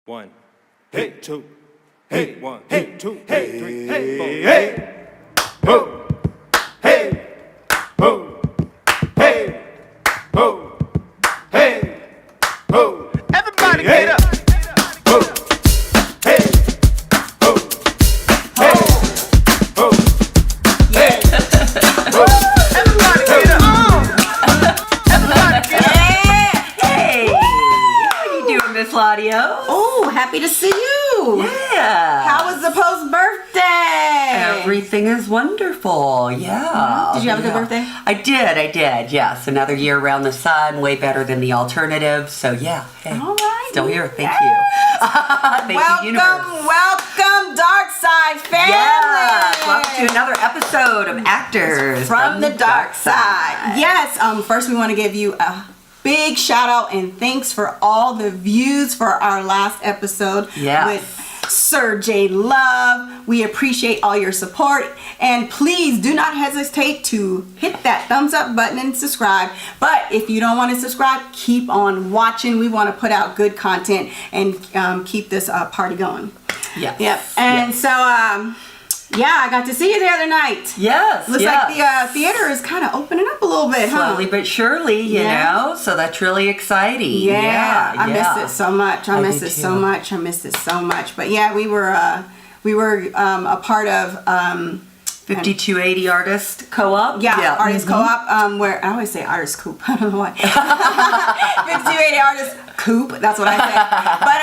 1, hey, 2, hey, 1, hey, 2, hey, 3, hey, 4, hey, ho, hey, ho, hey, ho, hey, ho. Everybody get up. Ho, hey, ho, hey, ho, hey, ho. Everybody get up. Everybody get up. Hey, how you doing, Miss LaDios? Oh, happy to see you. Yeah. How was the post-birthday? Everything is wonderful. Yeah. Did you have a good birthday? I did. Yes. Another year around the sun, way better than the alternative. So yeah. Hey, All right. still here. Thank you. Thank you, universe. Welcome, Dark Side family. Yes. Welcome to another episode of Actors from the Dark Side. Yes. First, we want to give you a big shout out and thanks for all the views for our last episode with Sir J Love. We appreciate all your support, and please do not hesitate to hit that thumbs up button and subscribe. But if you don't want to subscribe, keep on watching. We want to put out good content and keep this party going. Yep. And so I got to see you the other night. Yes. Looks like the theater is kind of opening up a little bit, Slowly but surely, you know. So that's really exciting. Yeah. I miss it so much. I miss it so much. But yeah, we were a part of 5280 Artist Co-op? Yeah, Artist Co-op, where I always say Artist Coop. I don't know why. 5280 Artist Coop, that's what I say. But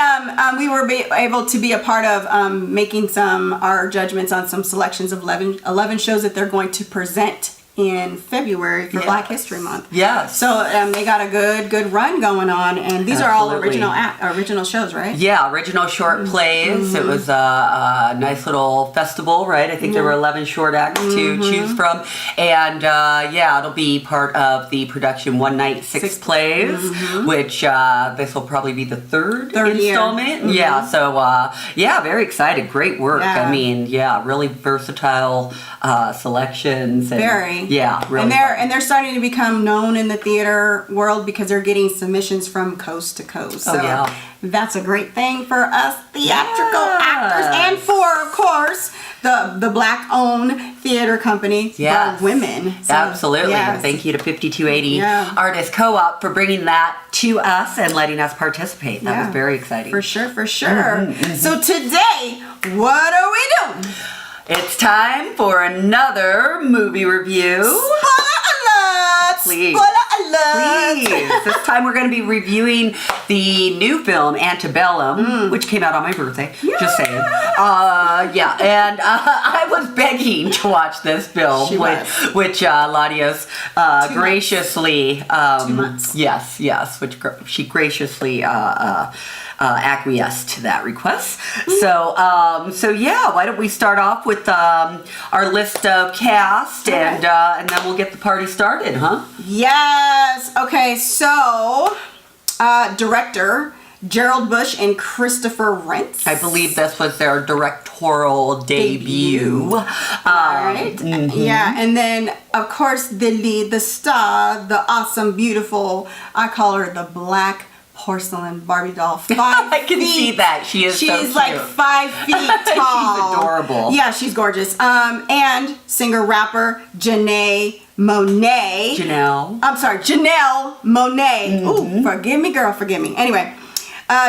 we were able to be a part of making our judgments on some selections of 11 shows that they're going to present in February for Black History Month. Yes. So they got a good run going on, and these are all original shows, right? Yeah, original short plays. It was a nice little festival, right? I think there were 11 short acts to choose from, and it'll be part of the production One Night, Six Plays, which this will probably be the third installment. Yeah. So very excited. Great work. I mean, really versatile selections. And, yeah, really. And they're starting to become known in the theater world because they're getting submissions from coast to coast. So that's a great thing for us theatrical actors, and for, of course, the Black-owned theater company for women. So, absolutely. Yes. Thank you to 5280 Artist Co-op for bringing that to us and letting us participate. That was very exciting. For sure. So today, what are we doing? It's time for another movie review. Spoiler alert! Please. This time we're going to be reviewing the new film Antebellum, which came out on my birthday. Just saying. And I was begging to watch this film, which LaDios graciously. 2 months. Yes, which she graciously acquiesced to that request. So why don't we start off with our list of cast, and then we'll get the party started, huh? Yes. Okay. So, director Gerald Bush and Christopher Renz. I believe this was their directorial debut. All right. Yeah, and then of course the lead, the star, the awesome, beautiful. I call her the Black porcelain Barbie doll. I can see that. She's so cute. Like 5 feet tall. She's adorable. Yeah, she's gorgeous. And singer-rapper Janelle Monae. Janelle Monae. Ooh, forgive me, girl, forgive me. Anyway,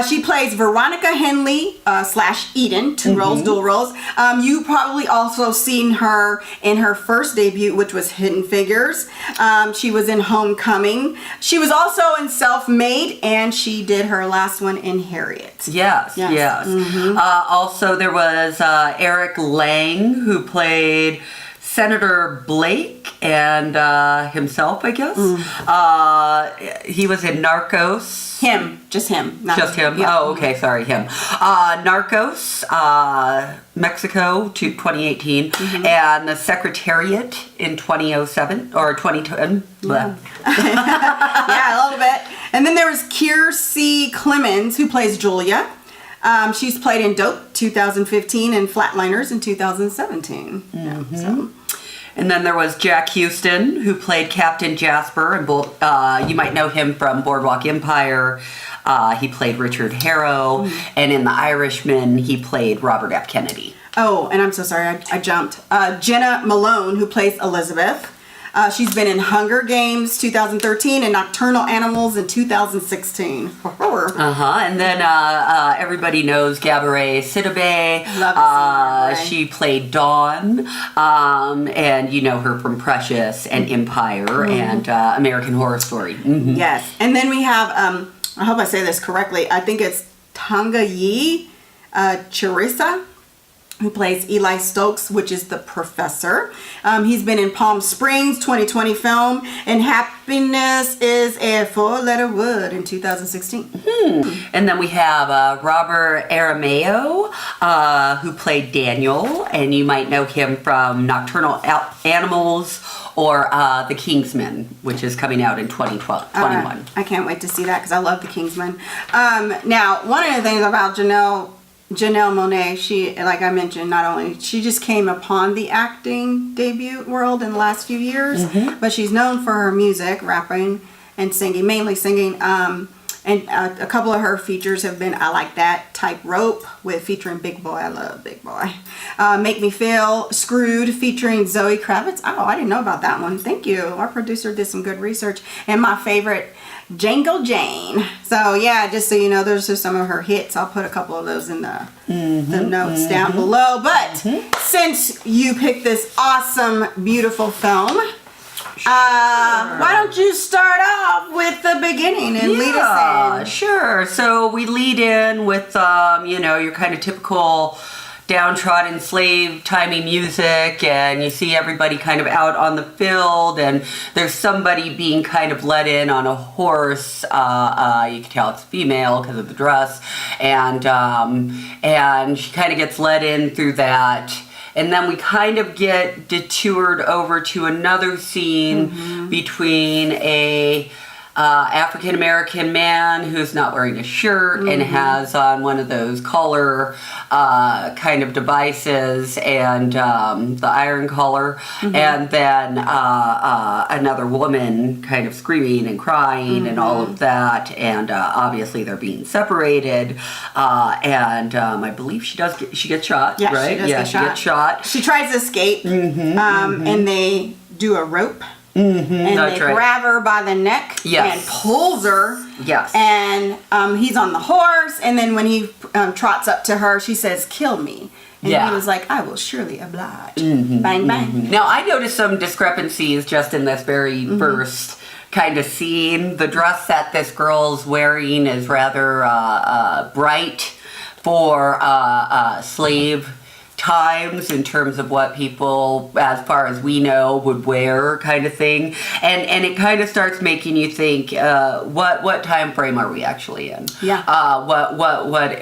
she plays Veronica Henley / Eden, dual roles. You probably also seen her in her first debut, which was Hidden Figures. She was in Homecoming. She was also in Self-Made, and she did her last one in Harriet. Yes. Also, there was Eric Lange, who played Senator Blake and himself, I guess. He was in Narcos. Just him. Yeah. Oh, okay, sorry, him. Narcos, Mexico, 2018, and The Secretariat in 2007 or 2010. Yeah, a little bit. And then there was Kiersey Clemons, who plays Julia. She's played in Dope 2015 and Flatliners in 2017. And then there was Jack Huston, who played Captain Jasper, and you might know him from Boardwalk Empire, he played Richard Harrow, and in The Irishman, he played Robert F. Kennedy. Oh, and I'm so sorry, I jumped. Jena Malone, who plays Elizabeth. She's been in Hunger Games 2013 and Nocturnal Animals in 2016. And then everybody knows Gabourey Sidibe. Love to see she played Dawn, and you know her from Precious and Empire and American Horror Story. Yes, and then we have, I hope I say this correctly, I think it's Tanguy Charissa, who plays Eli Stokes, which is the professor. He's been in Palm Springs 2020 film, and Happiness is a Four-Letter Word in 2016. And then we have Robert Aramayo, who played Daniel, and you might know him from Nocturnal Animals or The Kingsman, which is coming out in 2021. I can't wait to see that because I love The Kingsman. Now, one of the things about Janelle Monae, she, like I mentioned, not only she just came upon the acting debut world in the last few years, but she's known for her music, rapping and singing, mainly singing. And a couple of her features have been I Like That, Tightrope, with featuring Big Boy. I love Big Boy. Make Me Feel, Screwed, featuring Zoe Kravitz. Oh, I didn't know about that one. Thank you. Our producer did some good research. And my favorite, Django Jane. So yeah, just so you know, those are some of her hits. I'll put a couple of those in the notes down below. But since you picked this awesome, beautiful film, why don't you start off with the beginning and lead us in? Sure. So we lead in with, you know, your kind of typical downtrodden slave timey music, and you see everybody kind of out on the field, and there's somebody being kind of let in on a horse. You can tell it's female because of the dress, and she kind of gets let in through that. And then we kind of get detoured over to another scene between a African-American man who's not wearing a shirt and has on one of those collar kind of devices and the iron collar, and then another woman kind of screaming and crying and all of that, and obviously they're being separated, and I believe she gets shot, Yeah, right? she gets shot. She tries to escape, and they do a rope. And they grab her by the neck and pulls her. Yes. And he's on the horse, and then when he trots up to her, she says, "Kill me." And he was like, "I will surely oblige." Bang, bang. Now, I noticed some discrepancies just in this very first kind of scene. The dress that this girl's wearing is rather bright for slave times in terms of what people, as far as we know, would wear, kind of thing, and it kind of starts making you think, what time frame are we actually in?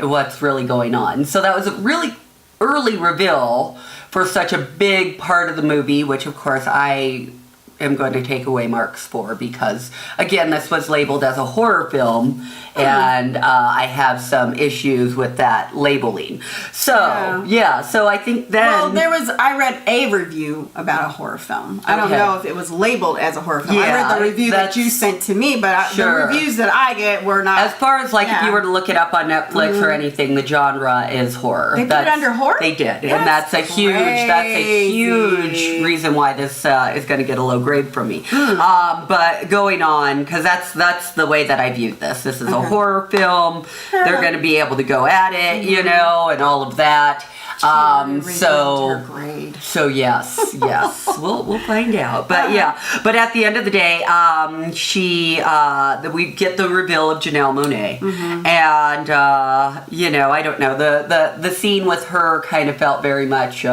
What's really going on? So that was a really early reveal for such a big part of the movie, which of course I am going to take away marks for, because again, this was labeled as a horror film, and I have some issues with that labeling. So so I think then, well, I read a review about a horror film. I don't know if it was labeled as a horror film. I read the review that you sent to me, but the reviews that I get were not. As far as like if you were to look it up on Netflix or anything, the genre is horror. They put it under horror? They did, and that's a huge reason why this is going to get a low grade from me. But going on, because that's the way that I viewed this. This is a horror film. They're going to be able to go at it, you know, and all of that. So yes, we'll find out. But but at the end of the day, we get the reveal of Janelle Monae, and you know, I don't know, the scene with her kind of felt very much.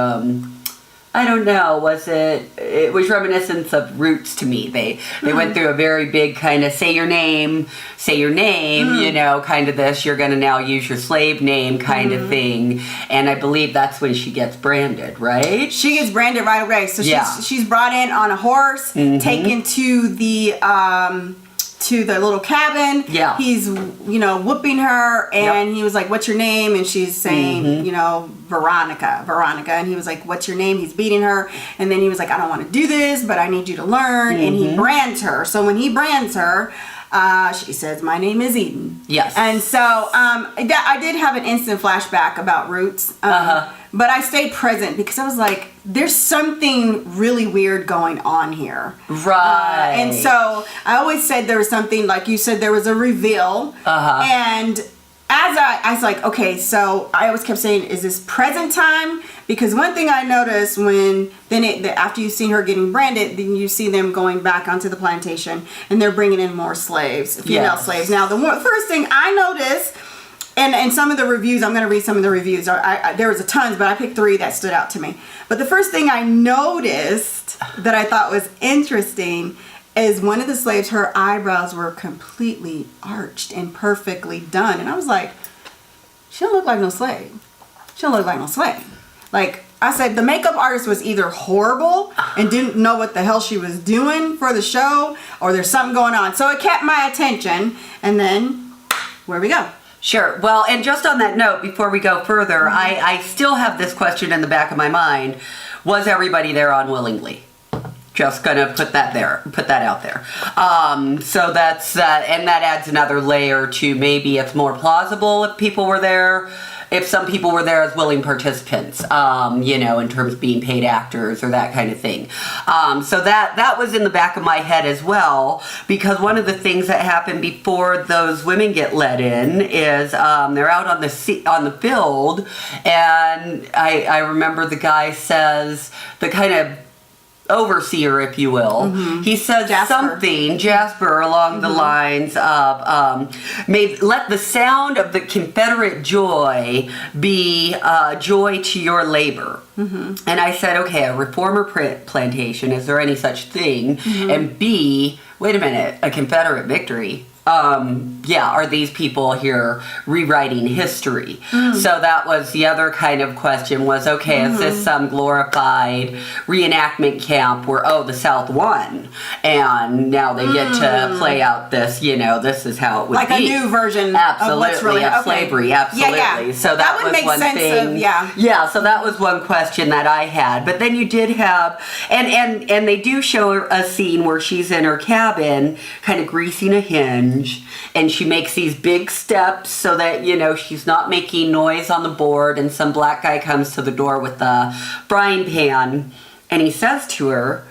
I don't know, it was reminiscent of Roots to me. They went through a very big kind of say your name, you know, kind of this, you're going to now use your slave name kind of thing. And I believe that's when she gets branded, right? She gets branded right away. So she's brought in on a horse, taken to the little cabin. Yeah. He's, you know, whooping her, and he was like, "What's your name?" And she's saying, you know, Veronica. And he was like, "What's your name?" He's beating her, and then he was like, "I don't want to do this, but I need you to learn." And he brands her. So when he brands her, She says, my name is Eden. Yes. And so I did have an instant flashback about Roots. But I stayed present because I was like, there's something really weird going on here. Right. And so I always said there was something, like you said, there was a reveal. And as I was like, okay, so I always kept saying, is this present time? Because one thing I noticed after you've seen her getting branded, then you see them going back onto the plantation and they're bringing in more slaves, female slaves. Now, the first thing I noticed, and some of the reviews, I'm going to read some of the reviews. There was a tons, but I picked 3 that stood out to me. But the first thing I noticed that I thought was interesting is one of the slaves, her eyebrows were completely arched and perfectly done. And I was like, she don't look like no slave. She don't look like no slave. Like, I said, the makeup artist was either horrible and didn't know what the hell she was doing for the show, or there's something going on. So it kept my attention. And then, where we go. Sure. Well, and just on that note, before we go further, I still have this question in the back of my mind. Was everybody there unwillingly? Just gonna put that out there. So that's and that adds another layer to maybe it's more plausible if people were there. If some people were there as willing participants, in terms of being paid actors or that kind of thing. So that was in the back of my head as well, because one of the things that happened before those women get let in is they're out on the field, and I remember the guy says, the kind of overseer, if you will, he says Jasper, along the lines of, let the sound of the Confederate joy be joy to your labor. And I said, okay, a reformer plantation, is there any such thing? And B, wait a minute, a Confederate victory. Are these people here rewriting history? So that was the other kind of question was, okay, is this some glorified reenactment camp where, the South won, and now they get to play out this, this is how it would be. Like a new version of what's really of slavery, absolutely. Yeah. So that would was make one sense thing. So that was one question that I had. But then you did have, and they do show a scene where she's in her cabin, kind of greasing a hinge, and she makes these big steps so that, she's not making noise on the board, and some black guy comes to the door with a frying pan, and he says to her,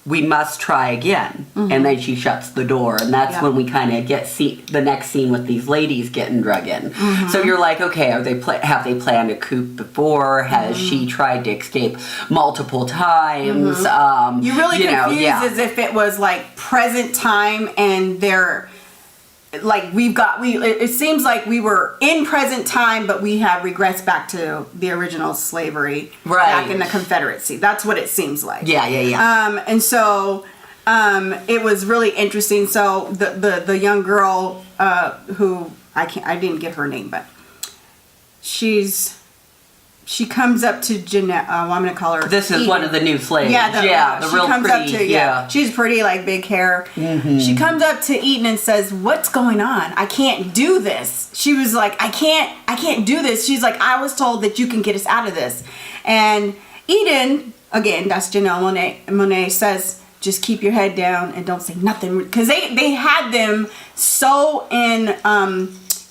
we must try again. And then she shuts the door, and that's when we kind of get the next scene with these ladies getting drug in. So you're like, okay, have they planned a coup before? Has she tried to escape multiple times? You really confused as if it was like present time, and they're like it seems like we were in present time, but we have regressed back to the original slavery, back in the Confederacy. That's what it seems like. And so it was really interesting. So the young girl who I didn't get her name, but she comes up to Janelle. I'm going to call her. This is Eden. One of the new slaves. The she real comes pretty. up to, she's pretty, like big hair. She comes up to Eden and says, "What's going on? I can't do this." She was like, "I can't do this." She's like, "I was told that you can get us out of this." And Eden, again, that's Janelle Monae says, "Just keep your head down and don't say nothing," because they had them so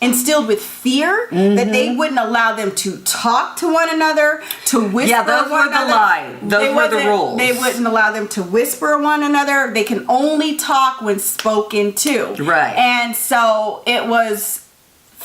instilled with fear that they wouldn't allow them to talk to one another, to whisper. Yeah, those were the line. Those were the rules. They wouldn't allow them to whisper one another. They can only talk when spoken to. Right. And so it was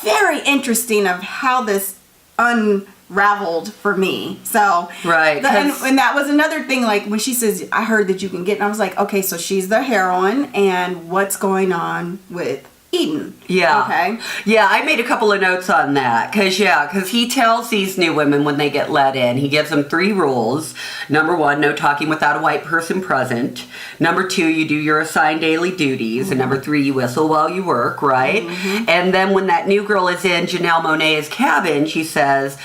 very interesting of how this unraveled for me. So and that was another thing, like when she says, "I heard that you can get," and I was like, okay, so she's the heroine, and what's going on with Eden? Okay. Yeah, I made a couple of notes on that because he tells these new women when they get let in, he gives them 3 rules. Number 1, no talking without a white person present. Number 2, you do your assigned daily duties. And number 3, you whistle while you work, right? And then when that new girl is in Janelle Monae's cabin, she says,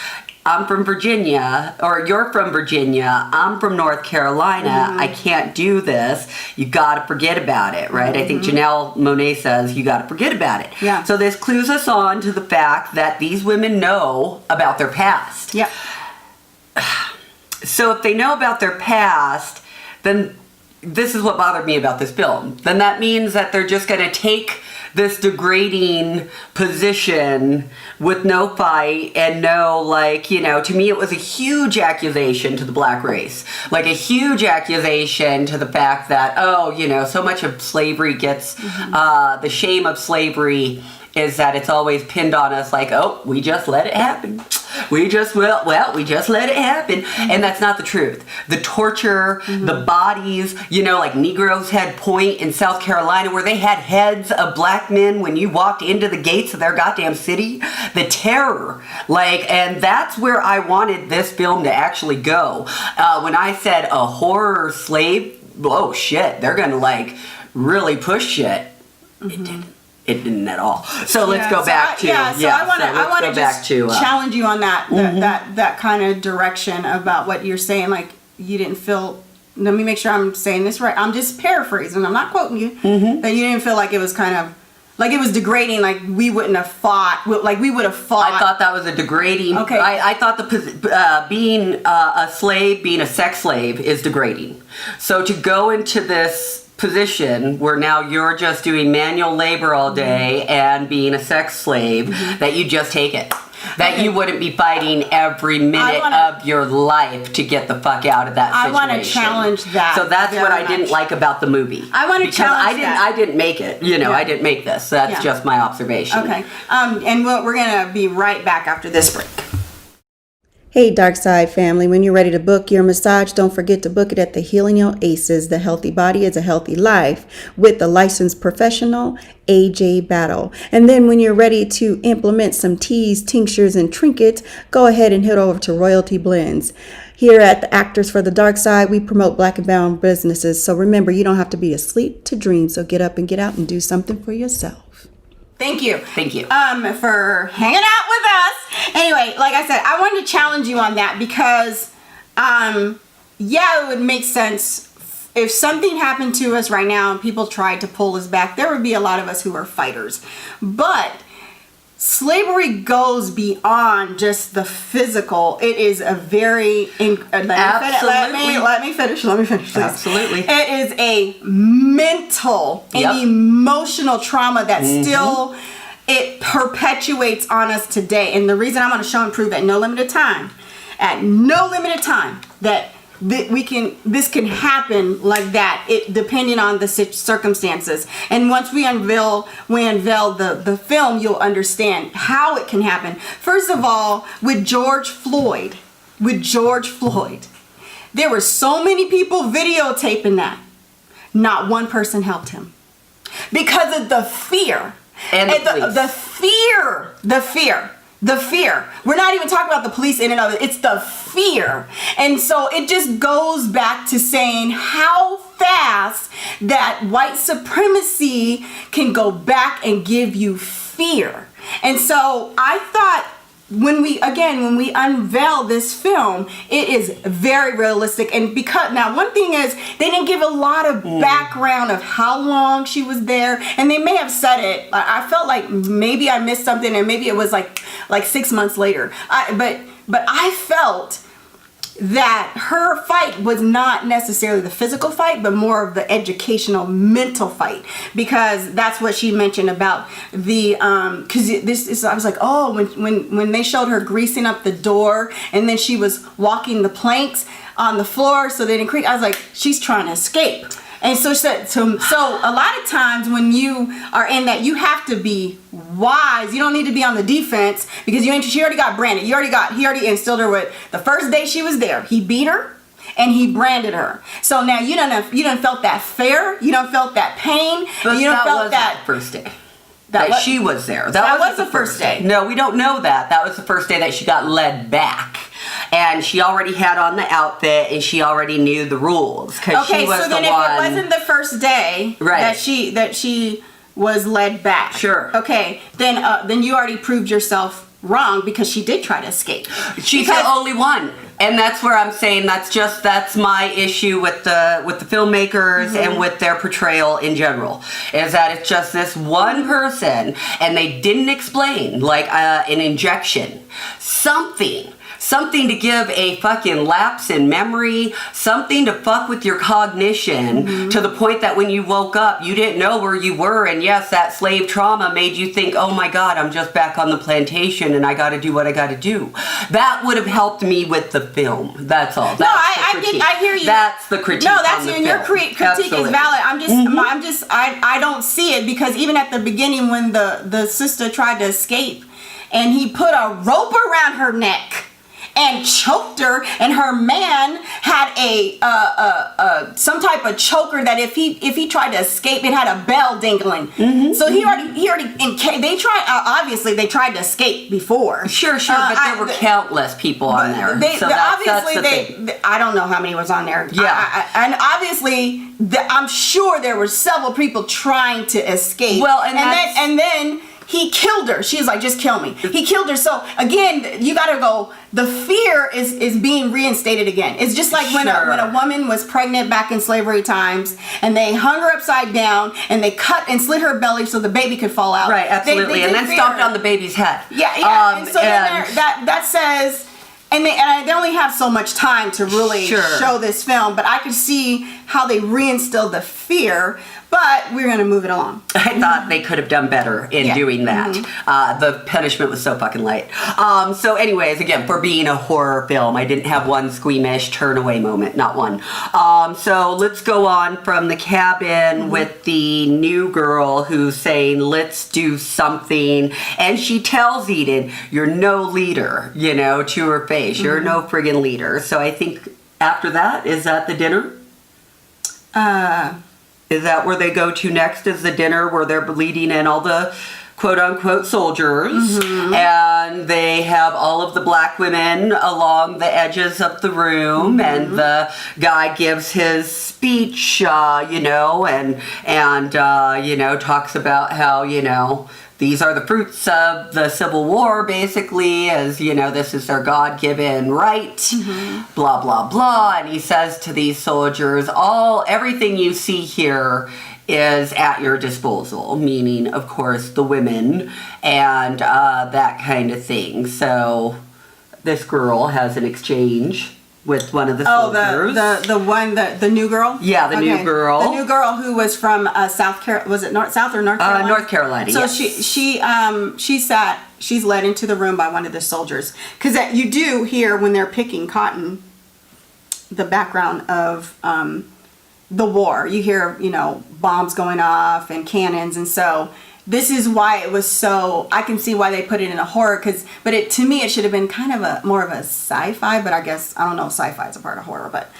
"I'm from Virginia," or "You're from Virginia, I'm from North Carolina, I can't do this, you gotta forget about it," right? I think Janelle Monae says, "You gotta forget about it." Yeah. So this clues us on to the fact that these women know about their past. Yeah. So if they know about their past, then this is what bothered me about this film. Then that means that they're just going to take this degrading position with no fight and no, like, you know, to me it was a huge accusation to the black race. Like a huge accusation to the fact that, oh, you know, so much of slavery gets, the shame of slavery is that it's always pinned on us like, oh, we just let it happen. We just, we just let it happen. And that's not the truth. The torture, the bodies, you know, like Negroes had Point in South Carolina where they had heads of black men when you walked into the gates of their goddamn city. The terror, like, and that's where I wanted this film to actually go. When I said a horror slave, oh shit, they're gonna like really push shit. It didn't. It didn't at all. So let's go back to I want to just challenge you on that kind of direction about what you're saying. Like you didn't feel. Let me make sure I'm saying this right. I'm just paraphrasing. I'm not quoting you. That you didn't feel like it was kind of like it was degrading. Like we wouldn't have fought. Like we would have fought. I thought that was a degrading. Okay. I thought being a slave, being a sex slave, is degrading. So to go into this position where now you're just doing manual labor all day and being a sex slave, that you just take it. That you wouldn't be fighting every minute of your life to get the fuck out of that situation. I want to challenge that. So that's what I didn't like about the movie. I want to challenge that. I didn't make it. You know, I didn't make this. That's just my observation. Okay. And we're going to be right back after this break. Hey Dark Side family, when you're ready to book your massage, don't forget to book it at the Healing OASIS. The healthy body is a healthy life with the licensed professional AJ Battle. And then when you're ready to implement some teas, tinctures, and trinkets, go ahead and head over to Royalty Blends. Here at the Actors for the Dark Side, we promote black and brown businesses. So remember, you don't have to be asleep to dream. So get up and get out and do something for yourself. Thank you. Thank you. For hanging out with us. Anyway, like I said, I wanted to challenge you on that because, it would make sense if something happened to us right now and people tried to pull us back. There would be a lot of us who are fighters. But slavery goes beyond just the physical. It is a very let me finish. Please. Absolutely. It is a mental and emotional trauma that still it perpetuates on us today. And the reason I'm going to show and prove at no limited time that this can happen like that, it depending on the circumstances. And once we unveil the film, you'll understand how it can happen. First of all, with George Floyd, there were so many people videotaping that. Not one person helped him because of the fear and the fear. We're not even talking about the police in and of it. It's the fear. And so it just goes back to saying how fast that white supremacy can go back and give you fear. And so I thought when we unveil this film, it is very realistic. And because now one thing is they didn't give a lot of background of how long she was there, and they may have said it. I felt like maybe I missed something, and maybe it was like 6 months later. But I felt that her fight was not necessarily the physical fight, but more of the educational mental fight, because that's what she mentioned about the because this is, I was like, oh, when they showed her greasing up the door and then she was walking the planks on the floor so they didn't creak, I was like, she's trying to escape. And so a lot of times when you are in that, you have to be wise. You don't need to be on the defense because she already got branded. He already instilled her with the first day she was there. He beat her and he branded her. So now you done felt that fear. You done felt that pain. But you done felt that the first day that she was there. That was the first day. No, we don't know that. That was the first day that she got led back. And she already had on the outfit, and she already knew the rules. Okay, so then if it wasn't the first day that she was led back, sure. Okay, then you already proved yourself wrong because she did try to escape. She's the only one, and that's where I'm saying that's my issue with the filmmakers and with their portrayal in general, is that it's just this one person, and they didn't explain like an injection, something something to give a fucking lapse in memory, something to fuck with your cognition to the point that when you woke up, you didn't know where you were. And yes, that slave trauma made you think, oh my God, I'm just back on the plantation and I got to do what I got to do. That would have helped me with the film. That's all. That's I hear you. That's the critique. No, that's on the your film. critique Absolutely. is valid. I don't see it because even at the beginning when the sister tried to escape and he put a rope around her neck and choked her, and her man had some type of choker that if he tried to escape, it had a bell dingling. So they tried to escape before. Sure, but there were countless people on there. I don't know how many was on there. Yeah, and obviously, I'm sure there were several people trying to escape. Well, and then he killed her. She's like, just kill me. He killed her. So again, you gotta go. The fear is being reinstated again. It's just like when a woman was pregnant back in slavery times, and they hung her upside down, and they cut and slit her belly so the baby could fall out. Right, absolutely, and then stomped on the baby's head. Yeah. And so that says. And they only have so much time to really show this film, but I could see how they reinstilled the fear. But we're gonna move it along. I thought they could have done better in doing that. The punishment was so fucking light. So anyways, again, for being a horror film, I didn't have one squeamish turn away moment, not one. So let's go on from the cabin with the new girl who's saying, let's do something. And she tells Eden, you're no leader, to her face. You're no friggin' leader. So I think after that, is that the dinner? Is that where they go to next, is the dinner where they're leading in all the quote-unquote soldiers, and they have all of the black women along the edges of the room, and the guy gives his speech, and talks about how, these are the fruits of the Civil War, basically, as, this is their God-given right, blah, blah, blah. And he says to these soldiers, everything you see here is at your disposal, meaning, of course, the women and that kind of thing. So this girl has an exchange with one of the soldiers. the new girl? Yeah, the new girl. The new girl who was from South Carolina. Was it South or North Carolina? North Carolina, So yes. she's led into the room by one of the soldiers. Because you do hear when they're picking cotton, the background of the war. You hear, bombs going off and cannons. And so this is why it was so, I can see why they put it in a horror, but to me it should have been kind of more of a sci-fi, but I guess, I don't know if sci-fi is a part of horror, but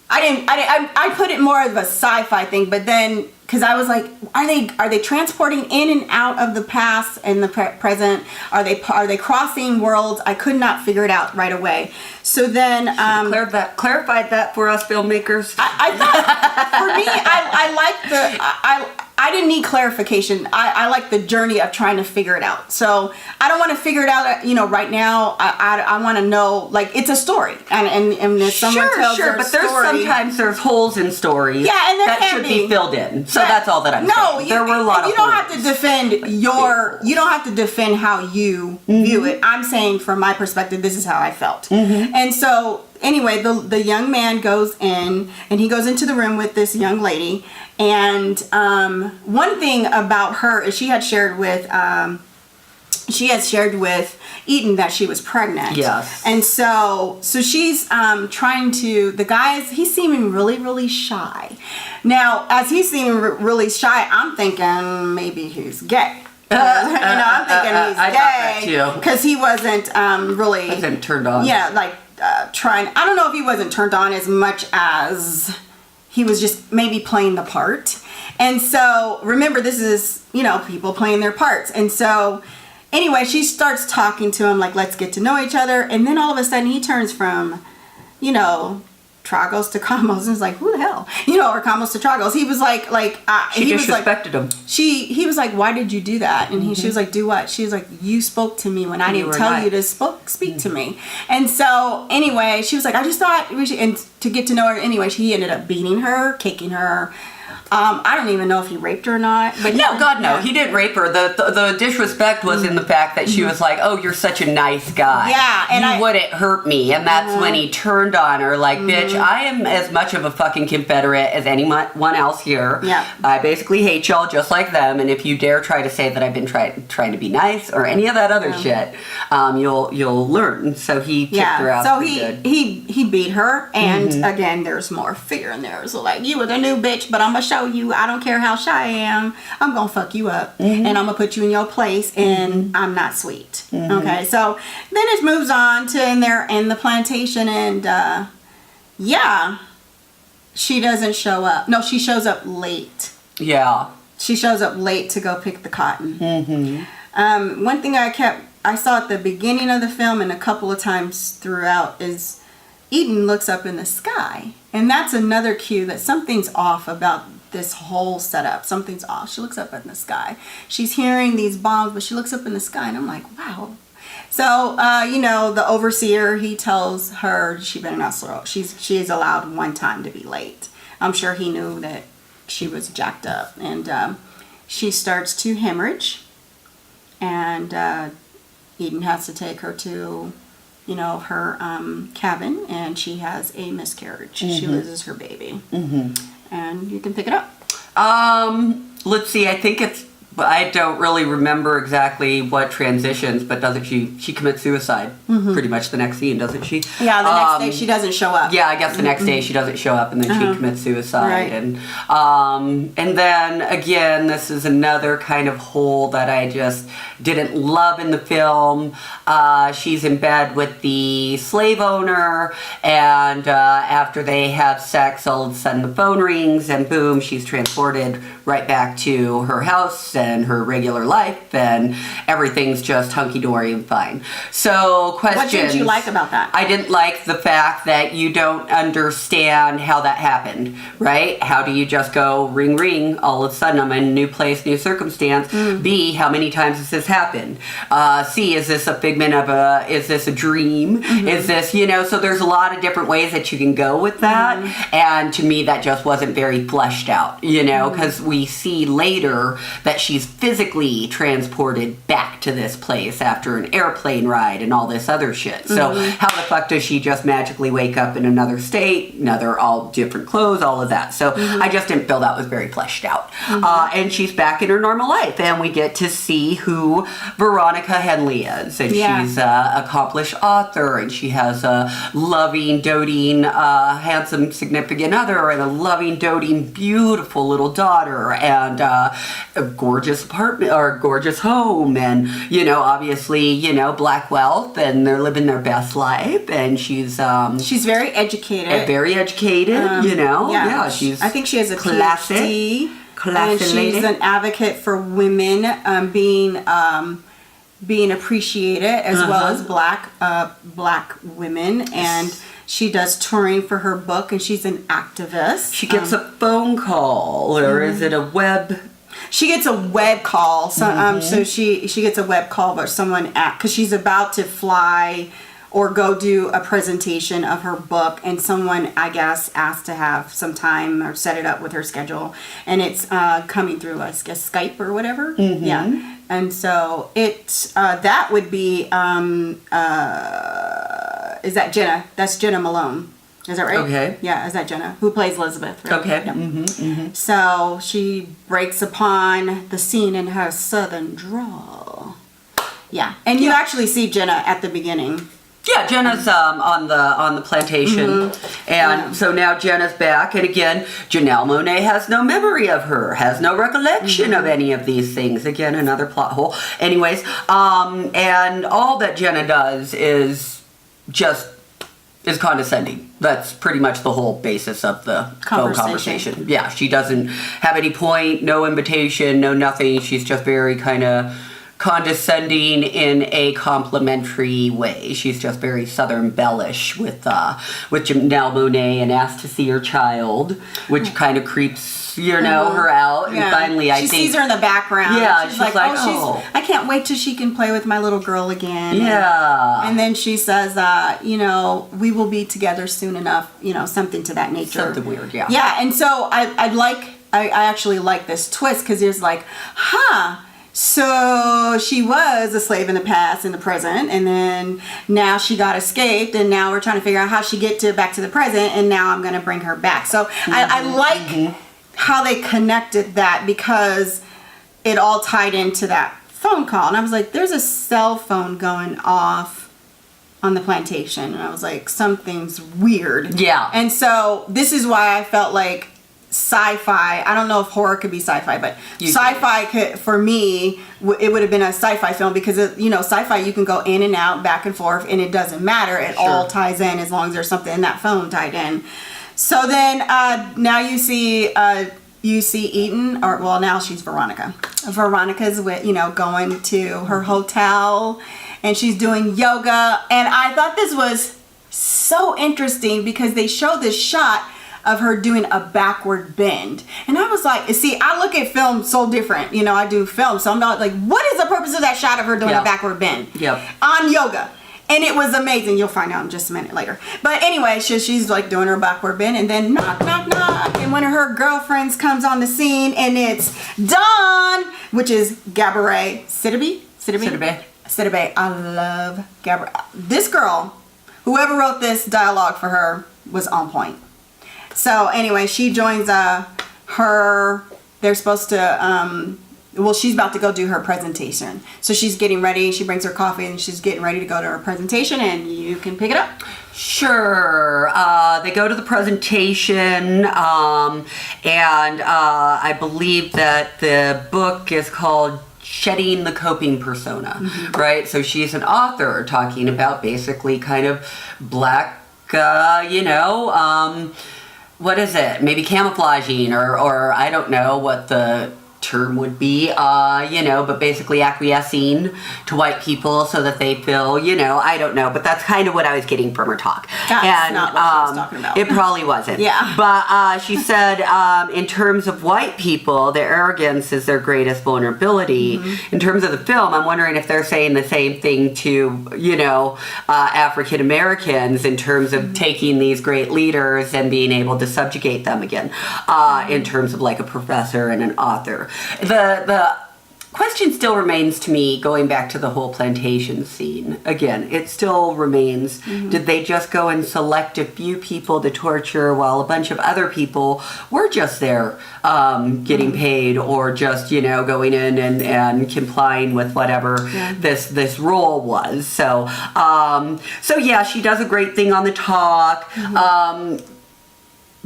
I put it more of a sci-fi thing, but then, because I was like, are they transporting in and out of the past and the present? Are they crossing worlds? I could not figure it out right away. So then, clarified that for us filmmakers. I thought, for me, I didn't need clarification. I like the journey of trying to figure it out. So I don't want to figure it out, right now. I want to know, like, it's a story, and if someone tells their but story, there's holes in stories that should be filled in. So that's all that I'm saying. There were a lot of holes. You don't have to defend you don't have to defend how you view it. I'm saying from my perspective, this is how I felt. And so anyway, the young man goes in, and he goes into the room with this young lady. And one thing about her is she had shared with Eden that she was pregnant. Yes. And so she's trying to, the guy he's seeming really, really shy. Now, as he's seeming really shy, I'm thinking maybe he's gay. I'm thinking he's gay because he wasn't really wasn't turned on. Yeah, like trying. I don't know if he wasn't turned on as much as he was just maybe playing the part. And so remember, this is people playing their parts. And so anyway, she starts talking to him like, let's get to know each other. And then all of a sudden he turns from Tragos to Camos, and it's like, who the hell, or Camos to Tragos. He was like, she disrespected him. He was like, why did you do that? And she was like, do what? She was like, you spoke to me when I didn't tell you to speak to me. And so anyway, she was like, I just thought we should, and to get to know her anyway, he ended up beating her, kicking her, I don't even know if he raped her or not. But No, God, no. He didn't rape her. The disrespect was in the fact that she was like, "Oh, you're such a nice guy. Yeah, and you wouldn't hurt me." And that's when he turned on her, like, "Bitch, I am as much of a fucking Confederate as anyone else here. Yeah. I basically hate y'all just like them. And if you dare try to say that I've been trying to be nice or any of that other shit, you'll learn." So he kicked her out. So for good. he beat her, and again, there's more fear in there. So like, you were the new bitch, but I'm gonna show you. I don't care how shy I am. I'm gonna fuck you up, and I'm gonna put you in your place. And I'm not sweet. Okay, so then it moves on to they're in the plantation, and she doesn't show up. No, she shows up late. Yeah. She shows up late to go pick the cotton. One thing I saw at the beginning of the film and a couple of times throughout is Eden looks up in the sky. And that's another cue that something's off about this whole setup. Something's off. She looks up in the sky. She's hearing these bombs, but she looks up in the sky, and I'm like, wow. So, the overseer, he tells her she better not slow. She's allowed one time to be late. I'm sure he knew that she was jacked up. And she starts to hemorrhage. And Eden has to take her to, her cabin. And she has a miscarriage. She loses her baby. And you can pick it up. Let's see. I think I don't really remember exactly what transitions, but doesn't she commits suicide pretty much the next scene, doesn't she? Yeah, the next day she doesn't show up. Yeah, I guess the next day she doesn't show up, and then she commits suicide. Right. And then again, this is another kind of hole that I just didn't love in the film. She's in bed with the slave owner, and after they have sex, all of a sudden the phone rings, and boom, she's transported right back to her house and her regular life, and everything's just hunky-dory and fine. So, questions. What did you like about that? I didn't like the fact that you don't understand how that happened, right? How do you just go ring, ring, all of a sudden I'm in a new place, new circumstance? B, how many times has this happened? C, is this a figment of is this a dream? Is this, so there's a lot of different ways that you can go with that. And to me, that just wasn't very fleshed out, because we see later that she's physically transported back to this place after an airplane ride and all this other shit. So how the fuck does she just magically wake up in another state, all different clothes, all of that? So I just didn't feel that was very fleshed out. And she's back in her normal life, and we get to see who Veronica Henley is. And she's an accomplished author, and she has a loving, doting, handsome significant other, and a loving, doting, beautiful little daughter, and a gorgeous apartment or gorgeous home, and obviously black wealth, and they're living their best life, and she's very educated. Very educated, she's I think she has a classy and she's lady. an advocate for women being appreciated as well as black women, and she does touring for her book, and she's an activist. She gets a phone call, or is it a web? She gets a web call. So she gets a web call, but someone because she's about to fly or go do a presentation of her book, and someone, I guess, asked to have some time or set it up with her schedule, and it's coming through, I guess, Skype or whatever. Yeah. And so that would be is that Jena? That's Jena Malone. Is that right? Okay. Yeah, is that Jena? Who plays Elizabeth, right? Okay. Yep. So she breaks upon the scene in her southern drawl. Yeah. And you actually see Jena at the beginning. Yeah, Jenna's on the plantation, and so now Jenna's back, and again, Janelle Monae has no memory of her, has no recollection of any of these things. Again, another plot hole. Anyways, and all that Jena does is condescending. That's pretty much the whole basis of the phone conversation. Yeah, she doesn't have any point, no invitation, no nothing. She's just very kind of condescending in a complimentary way. She's just very Southern bellish with Janelle Monae, and asked to see her child, which kind of creeps her out. And finally, she sees her in the background. Yeah, she's like, I can't wait till she can play with my little girl again. Yeah. And then she says, we will be together soon enough. Something to that nature. Something weird. Yeah. Yeah, and so I like I actually like this twist because there's like, so she was a slave in the past, in the present, and then now she got escaped, and now we're trying to figure out how she get back to the present, and now I'm going to bring her back. So I like how they connected that because it all tied into that phone call. And I was like, there's a cell phone going off on the plantation. And I was like, something's weird. Yeah. And so this is why I felt like sci-fi, I don't know if horror could be sci-fi, but sci-fi could, for me, it would have been a sci-fi film because, sci-fi, you can go in and out, back and forth, and it doesn't matter. It all ties in as long as there's something in that phone tied in. So then now you see Eaton, now she's Veronica. Veronica's going to her hotel, and she's doing yoga. And I thought this was so interesting because they show this shot of her doing a backward bend. And I was like, see, I look at film so different. I do film. So I'm not like, what is the purpose of that shot of her doing a backward bend? On yoga. And it was amazing. You'll find out in just a minute later. But anyway, she's like doing her backward bend, and then knock, knock, knock. And one of her girlfriends comes on the scene, and it's Dawn, which is Gabourey. Sidibe. I love Gabourey. This girl, whoever wrote this dialogue for her, was on point. So anyway, she joins her. They're supposed to. She's about to go do her presentation. So she's getting ready. She brings her coffee and she's getting ready to go to her presentation, and you can pick it up. Sure. They go to the presentation, and I believe that the book is called Shedding the Coping Persona, right? So she's an author talking about basically kind of black, what is it? Maybe camouflaging or I don't know what the term would be, but basically acquiescing to white people so that they feel, I don't know, but that's kind of what I was getting from her talk. That's not what she was talking about. It probably wasn't. Yeah. But she said, in terms of white people, their arrogance is their greatest vulnerability. In terms of the film, I'm wondering if they're saying the same thing to, African Americans in terms of taking these great leaders and being able to subjugate them again, in terms of like a professor and an author. The question still remains to me, going back to the whole plantation scene, again, it still remains, did they just go and select a few people to torture while a bunch of other people were just there getting paid or just, going in and complying with whatever this role was. So yeah, she does a great thing on the talk.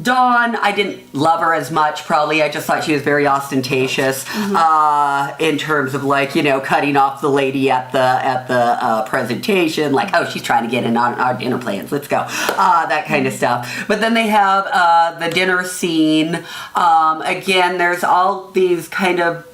Dawn, I didn't love her as much, probably. I just thought she was very ostentatious in terms of cutting off the lady at the presentation, like, oh, she's trying to get in on our dinner plans, let's go, that kind of stuff. But then they have the dinner scene. Again, there's all these kind of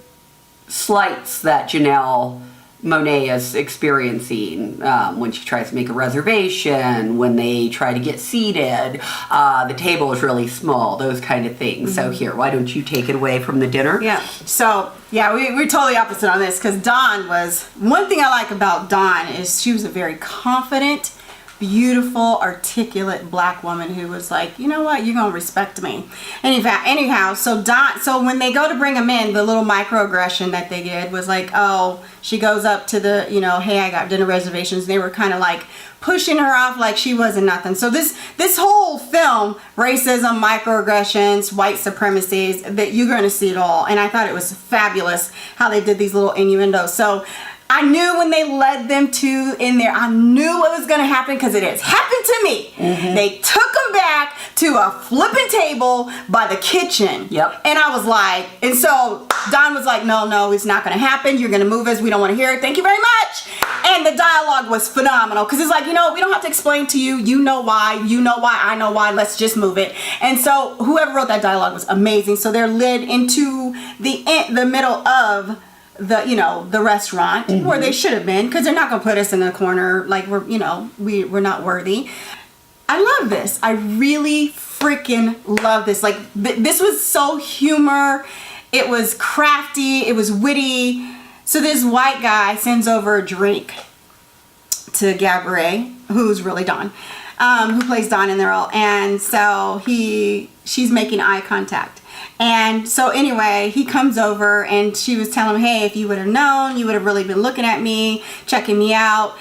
slights that Janelle Monae is experiencing when she tries to make a reservation, when they try to get seated, the table is really small, those kind of things. So here, why don't you take it away from the dinner? Yeah. So yeah, we're totally opposite on this because Dawn was, one thing I like about Dawn is she was a very confident, beautiful, articulate black woman who was like, you know what, you're gonna respect me. Anyhow, so when they go to bring him in, the little microaggression that they did was like, oh, she goes up to the, hey, I got dinner reservations. They were kind of like pushing her off like she wasn't nothing. So this whole film, racism, microaggressions, white supremacies, that you're going to see it all. And I thought it was fabulous how they did these little innuendos. So I knew when they led them in there, I knew what was going to happen because it has happened to me. They took them back to a flipping table by the kitchen. Yep. And I was like, and so Don was like, no, it's not going to happen. You're going to move us. We don't want to hear it. Thank you very much. And the dialogue was phenomenal because it's like, we don't have to explain to you. You know why. I know why. Let's just move it. And so whoever wrote that dialogue was amazing. So they're led into the middle of the restaurant where they should have been, because they're not going to put us in the corner like we're not worthy. I love this. I really freaking love this. Like this was so humor. It was crafty. It was witty. So this white guy sends over a drink to Gabourey, who's really Dawn, who plays Dawn in the role. And so she's making eye contact. And so anyway, he comes over and she was telling him, hey, if you would have known, you would have really been looking at me, checking me out,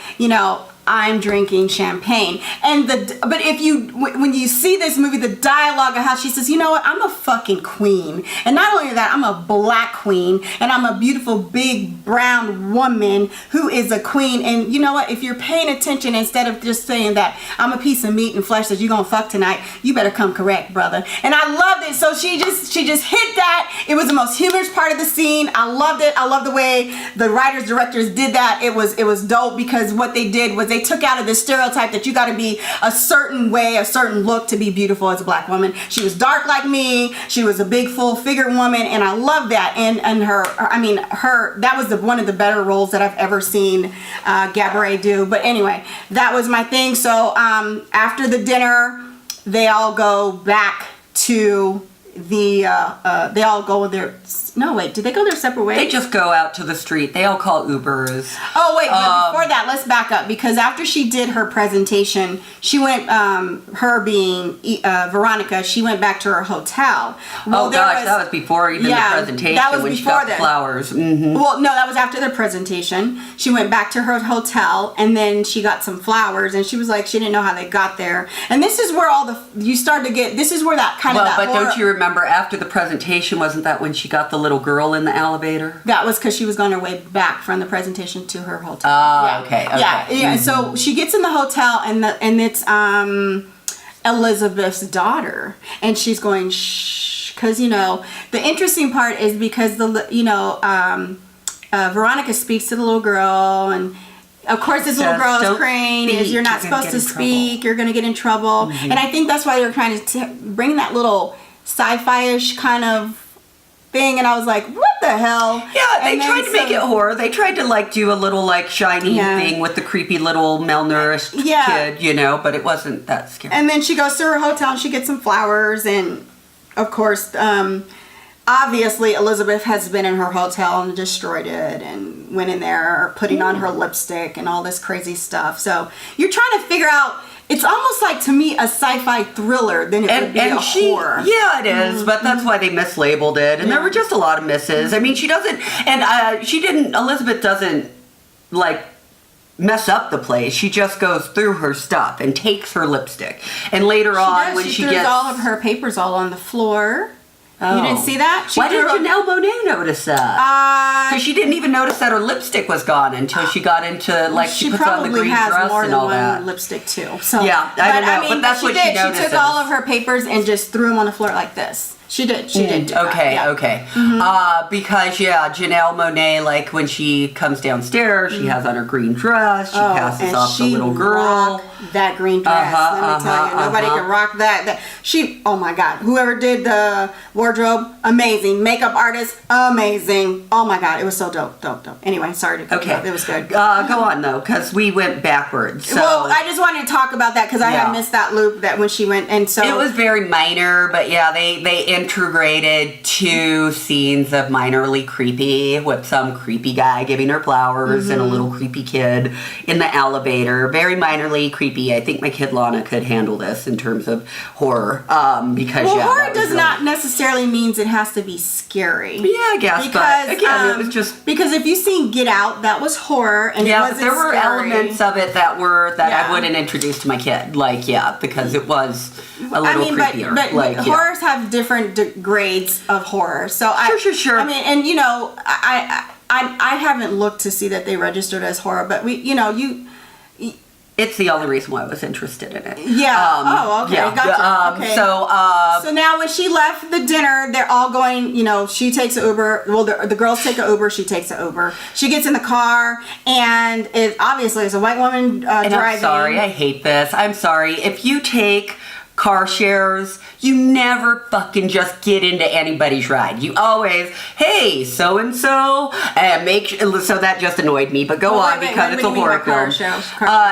I'm drinking champagne. But if when you see this movie, the dialogue of how she says, you know what, I'm a fucking queen. And not only that, I'm a black queen, and I'm a beautiful, big, brown woman who is a queen. And you know what, if you're paying attention, instead of just saying that I'm a piece of meat and flesh that you're gonna fuck tonight, you better come correct, brother. And I loved it. So she just hit that. It was the most humorous part of the scene. I loved it. I love the way the writers, directors did that. It was dope, because what they did was they took out of this stereotype that you got to be a certain way, a certain look to be beautiful as a black woman. She was dark like me. She was a big, full figure woman, and I love that. And that was one of the better roles that I've ever seen Gabourey do. But anyway, that was my thing. So after the dinner, they all go back to they all go their. No, wait, did they go their separate ways? They just go out to the street. They all call Ubers. Oh, wait, but before that, let's back up, because after she did her presentation, she went, her being Veronica, she went back to her hotel. Well, that was before even the presentation, that was when before she got the flowers. Mm-hmm. Well, no, that was after the presentation. She went back to her hotel, and then she got some flowers, and she was like, she didn't know how they got there. And this is where you started to get, this is where that kind of that but don't you remember, after the presentation, wasn't that when she got the little girl in the elevator? That was because she was on her way back from the presentation to her hotel. Okay. Yeah. Mm-hmm. So she gets in the hotel, and it's Elizabeth's daughter, and she's going shh, because the interesting part is because Veronica speaks to the little girl, and of course this little girl is crying, is you're not supposed to speak, you're gonna get in trouble. Mm-hmm. And I think that's why they're trying to bring that little sci-fi-ish kind of thing, and I was like, what the hell? Yeah, they tried to make it horror. They tried to do a little Shining thing with the creepy little malnourished kid, but it wasn't that scary. And then she goes to her hotel and she gets some flowers, and of course, obviously Elizabeth has been in her hotel and destroyed it and went in there putting on her lipstick and all this crazy stuff. So you're trying to figure out, it's almost like, to me, a sci-fi thriller than it would be a horror. Yeah, it is, but that's why they mislabeled it. And there were just a lot of misses. I mean, Elizabeth doesn't, mess up the place. She just goes through her stuff and takes her lipstick. And later on, when she gets all of her papers all on the floor. Oh. You didn't see that? Why didn't Janelle Monae notice that? Because she didn't even notice that her lipstick was gone until she got into, she puts on the green dress and all that. She probably has more than one lipstick, too. So, yeah, I don't know, but that's what she noticed. She took all of her papers and just threw them on the floor like this. She did. She did. Okay. Mm-hmm. Because Janelle Monae, when she comes downstairs, she has on her green dress. She passes off the little girl. That green dress. Let me tell you, nobody can rock that. Oh my God! Whoever did the wardrobe, amazing. Makeup artist, amazing. Oh my God, it was so dope. Anyway, sorry to it was good. Go on though, because we went backwards. So. Well, I just wanted to talk about that because I had missed that loop that when she went, and so it was very minor, but they integrated 2 scenes of minorly creepy, with some creepy guy giving her flowers and a little creepy kid in the elevator. Very minorly creepy. I think my kid Lana could handle this in terms of horror. Because horror does not necessarily means it has to be scary. Yeah, I guess. Because but again, it was just because if you've seen Get Out, that was horror, and it wasn't there were scary. elements of it that I wouldn't introduce to my kid. Because it was a little creepier. But horrors have different grades of horror. So sure. I mean, and I haven't looked to see that they registered as horror, but it's the only reason why I was interested in it. Yeah. Okay. Yeah. Gotcha. Okay. So now when she left the dinner, they're all going. She takes an Uber. Well, the girls take an Uber. She takes an Uber. She gets in the car, and it obviously is a white woman driving. I'm sorry. I hate this. I'm sorry. If you take car shares, you never fucking just get into anybody's ride. You always, hey, so-and-so, so that just annoyed me, but go on because it's a horror film.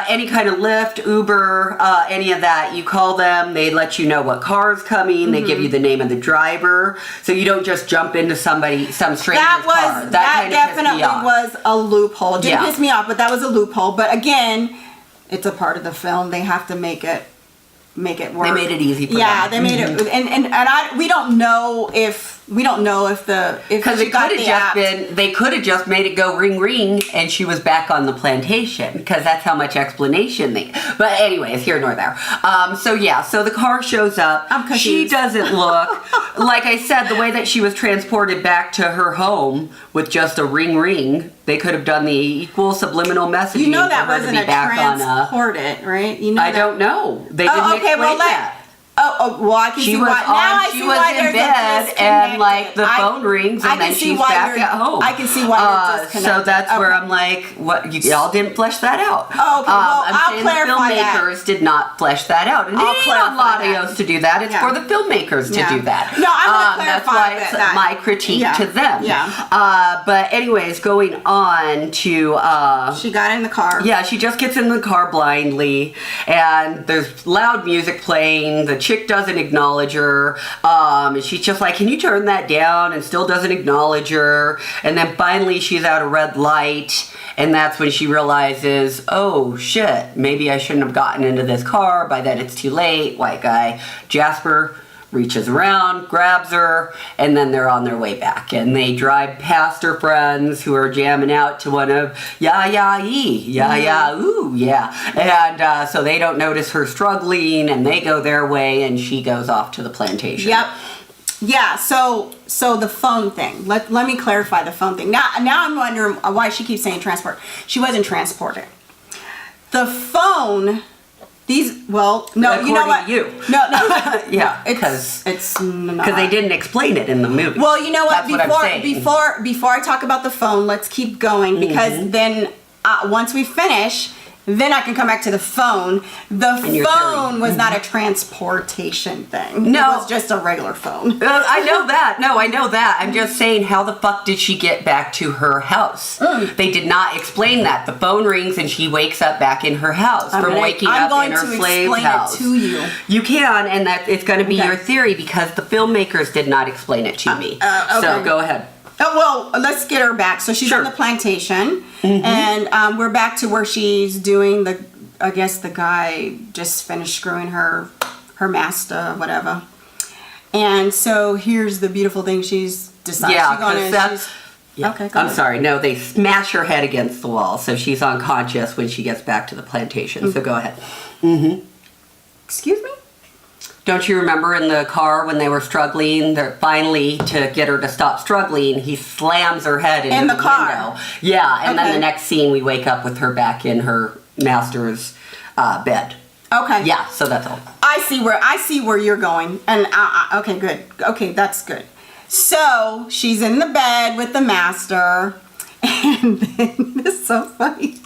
Any kind of Lyft, Uber, any of that, you call them, they let you know what car's coming, they give you the name of the driver, so you don't just jump into some stranger's car. That definitely was a loophole. It didn't piss me off, but that was a loophole. But again, it's a part of the film. They have to make it make it work. They made it easy for yeah, them. they made it, and we don't know if because it could have just been, they could have just made it go ring ring and she was back on the plantation, because that's how much explanation they, but anyways, here nor there. So the car shows up. I'm confused. She doesn't look, like I said, the way that she was transported back to her home with just a ring ring, they could have done the equal subliminal messaging. You know that for her wasn't to be a back transported, right? You know I don't know. They didn't explain that. Well, I can She see was why. Now I she see was why in there's bed a and like the disconnect. phone rings I and can then see she's why back you're- at home. I can see why you're disconnected. So that's where Okay. I'm like, what? Y'all didn't flesh that out. Oh, okay. Well, I'm I'll saying clarify the filmmakers did not flesh that out, and it I'll ain't on clarify that. LaDios to do that. It's Yeah. for the filmmakers to Yeah. do that. No, I'm gonna That's clarify why it's that- my critique Yeah. to them. Yeah. But anyways, going on to. She got in the car. Yeah, she just gets in the car blindly, and there's loud music playing. The chick doesn't acknowledge her, and she's just like, "Can you turn that down?" And still doesn't acknowledge her. And then finally, she's at a red light, and that's when she realizes, "Oh shit, maybe I shouldn't have gotten into this car." By then, it's too late. White guy Jasper reaches around, grabs her, and then they're on their way back. And they drive past her friends who are jamming out to one of Ya Ya Yee, Ya Ya Ooh, yeah. And so they don't notice her struggling, and they go their way, and she goes off to the plantation. Yep. Yeah. So the phone thing. Let me clarify the phone thing. Now I'm wondering why she keeps saying transport. She wasn't transported. The phone. No, According you know what? to you. No. Yeah, it's not. because they didn't explain it in the movie. Well, you know what? That's what I'm saying. Before I talk about the phone, let's keep going, because then once we finish, then I can come back to the phone. The your phone was not a transportation thing. No. It was just a regular phone. I know that. No, I know that. I'm just saying, how the fuck did she get back to her house? They did not explain that. The phone rings and she wakes up back in her house waking up in her slave house. I'm going to explain it to you. You can, and that it's going to be Okay. your theory, because the filmmakers did not explain it to me. okay. So go ahead. Oh, well, let's get her back. So she's Sure. on the plantation, and we're back to where she's doing I guess the guy just finished screwing her master, whatever. And so here's the beautiful thing. She's decided Yeah, she's gonna. 'cause that's- Yeah. Okay, go I'm ahead. sorry. No, they smash her head against the wall, so she's unconscious when she gets back to the plantation. So go ahead. Excuse me? Don't you remember in the car when they were struggling? They're finally, to get her to stop struggling, he slams her head into In the the car? window. Yeah, and then Okay. the next scene we wake up with her back in her master's bed. Okay. Yeah, so that's all. I see where you're going, and okay, good. Okay, that's good. So she's in the bed with the master, and then this is so funny.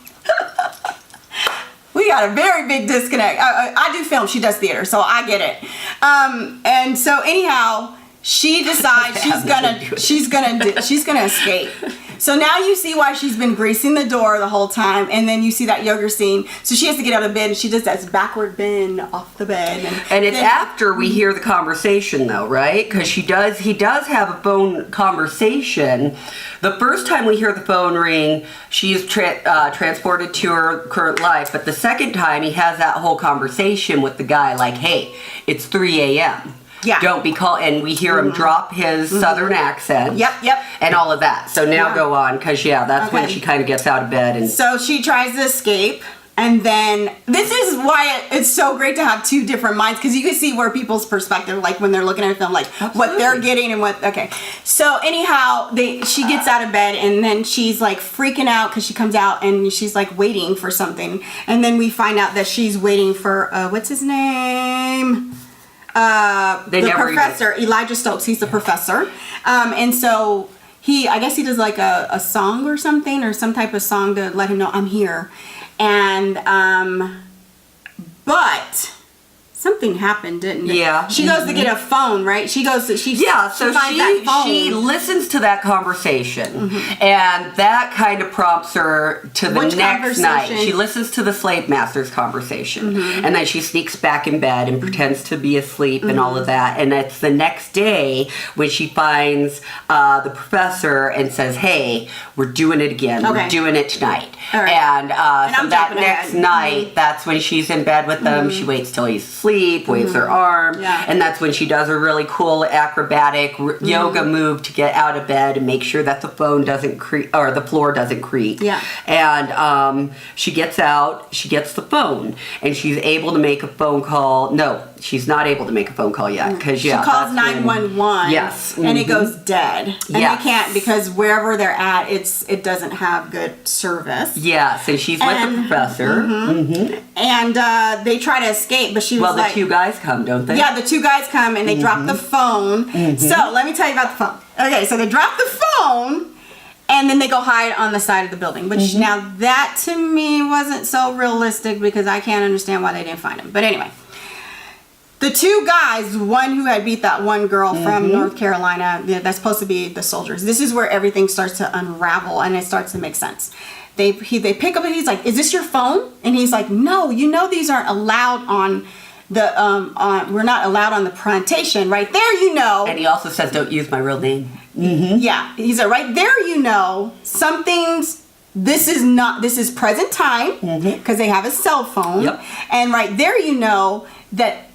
We got a very big disconnect. I do film. She does theater, so I get it. And so anyhow, she decides she's gonna escape. So now you see why she's been greasing the door the whole time, and then you see that yoga scene. So she has to get out of bed, and she does that backward bend off the bed. And it's then- after we hear the conversation, though, right? Because he does have a phone conversation. The first time we hear the phone ring, she's transported to her current life. But the second time, he has that whole conversation with the guy, like, "Hey, it's 3 a.m. Yeah. Don't be called." And we hear him drop his southern accent. Yep. And all of that. So now Yeah. go on, because that's when Okay. she kind of gets out of bed and. So she tries to escape, and then this is why it's so great to have two different minds, because you can see where people's perspective, like when they're looking at a film, like what they're getting and what. Okay, so anyhow, she gets out of bed, and then she's like freaking out because she comes out and she's like waiting for something, and then we find out that she's waiting for what's his name. The professor, Elijah Stokes. He's the professor, and so. I guess he does like a song or something, or some type of song to let him know I'm here. And, but something happened, didn't it? Yeah. She goes to get a phone, right? She finds that phone. she listens to that conversation, and that kind of prompts her to the Which next night. conversation? She listens to the slave master's conversation, and then she sneaks back in bed and pretends to be asleep and all of that. And it's the next day when she finds the professor and says, "Hey, we're doing it again. Okay. We're doing it tonight." All right. And so I'm that jumping next ahead. night, that's when she's in bed with them. She waits till he's asleep. asleep, waves her arm, and that's when she does a really cool acrobatic yoga move to get out of bed and make sure that the phone doesn't creak or the floor doesn't creak. Yeah. And she gets out, she gets the phone, and she's able to make a phone call. No, she's not able to make a phone call yet because she calls 911. Yes. And it goes dead. And Yes. they can't because wherever they're at, it doesn't have good service. Yes, and she's with the professor. And they try to escape, but she was Well, the like, two guys come, don't they? yeah, the two guys come and they drop the phone. So let me tell you about the phone. Okay, so they drop the phone and then they go hide on the side of the building. Which now that to me wasn't so realistic because I can't understand why they didn't find him. But anyway, the two guys, one who had beat that one girl from North Carolina, that's supposed to be the soldiers. This is where everything starts to unravel and it starts to make sense. They pick up and he's like, "Is this your phone?" And he's like, "No, you know these aren't allowed on the we're not allowed on the plantation. Right there, you know." And he also says, "Don't use my real name." Yeah, he said, "Right there, you know, something's. This is present time because they have a cell phone, Yep. and right there, you know that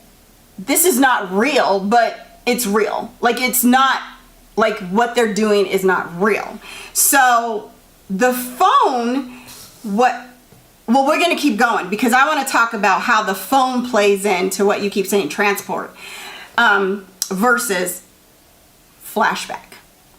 this is not real, but it's real. Like it's not like what they're doing is not real. So the phone, we're going to keep going because I want to talk about how the phone plays into what you keep saying, transport, versus flashback.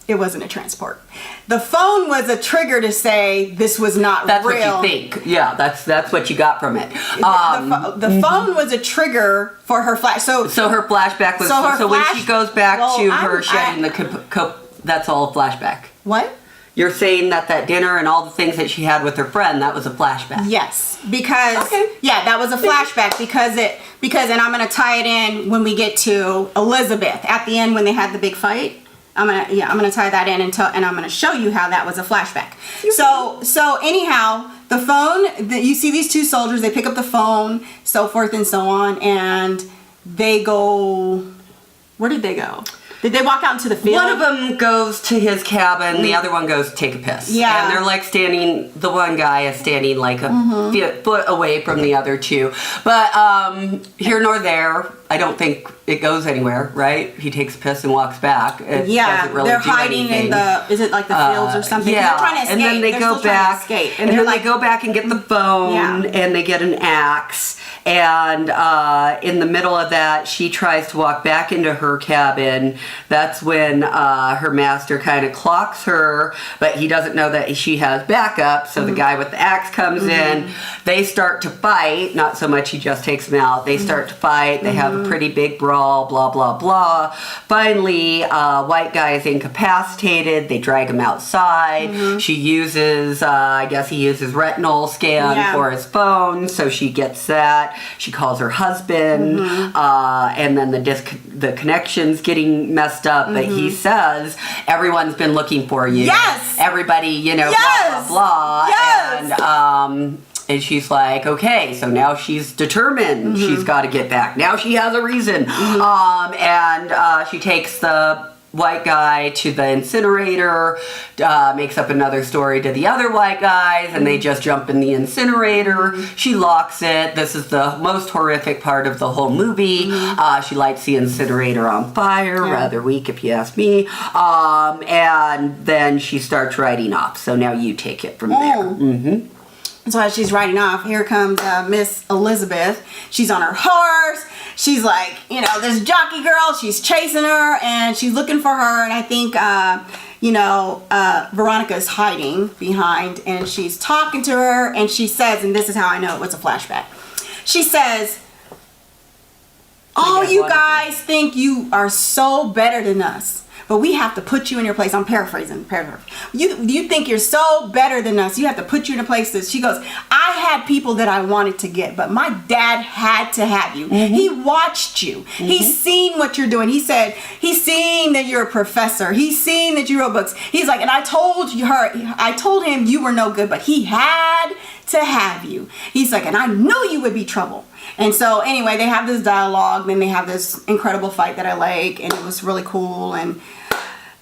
It wasn't a transport. The phone was a trigger to say this was not That's real. what you think. Yeah, that's what you got from it. The phone was a trigger for her flash. So her flashback was when she goes back to her shedding the that's all a flashback. What? You're saying that dinner and all the things that she had with her friend, that was a flashback. Yes, because that was a flashback because and I'm gonna tie it in when we get to Elizabeth at the end when they had the big fight. I'm gonna tie that in and I'm gonna show you how that was a flashback. So anyhow, the phone. You see these two soldiers. They pick up the phone, so forth and so on, and they go. Where did they go? Did they walk out into the field? One of them goes to his cabin, the other one goes to take a piss. Yeah. And they're like standing, the one guy is standing like a foot away from the other two. But here nor there, I don't think it goes anywhere, right? He takes a piss and walks back. It doesn't really they're do hiding anything. in is it like the fields or something? Yeah, They're trying to escape. and then they They're go still trying to back, escape. and then they go back and get the phone, and they get an axe. And in the middle of that, she tries to walk back into her cabin. That's when her master kind of clocks her, but he doesn't know that she has backup. So the guy with the axe comes in. They start to fight. Not so much he just takes him out. They start to fight. They have a pretty big brawl, blah, blah, blah. Finally, white guy is incapacitated. They drag him outside. She uses, I guess he uses retinal scan for his phone. So she gets that. She calls her husband, and then the connection's getting messed up. But he says, everyone's been looking for you. Yes! Everybody, blah, blah, blah. Yes! And she's like, okay, so now she's determined. She's got to get back. Now she has a reason. And she takes the white guy to the incinerator, makes up another story to the other white guys, and they just jump in the incinerator. She locks it. This is the most horrific part of the whole movie. She lights the incinerator on fire, rather weak if you ask me. And then she starts riding off. So now you take it from there. So as she's riding off, here comes Miss Elizabeth. She's on her horse. She's like, this jockey girl. She's chasing her, and she's looking for her. And I think, Veronica's hiding behind, and she's talking to her. And she says, and this is how I know it was a flashback. She says, "Oh, you guys think you are so better than us. But we have to put you in your place." I'm paraphrasing. You think you're so better than us. You have to put you in a place that," she goes, "I had people that I wanted to get, but my dad had to have you. He watched you. He's seen what you're doing. He said, he's seen that you're a professor. He's seen that you wrote books." He's like, "And I told him you were no good, but he had to have you." He's like, "And I knew you would be trouble." And so anyway, they have this dialogue, then they have this incredible fight that I like, and it was really cool. And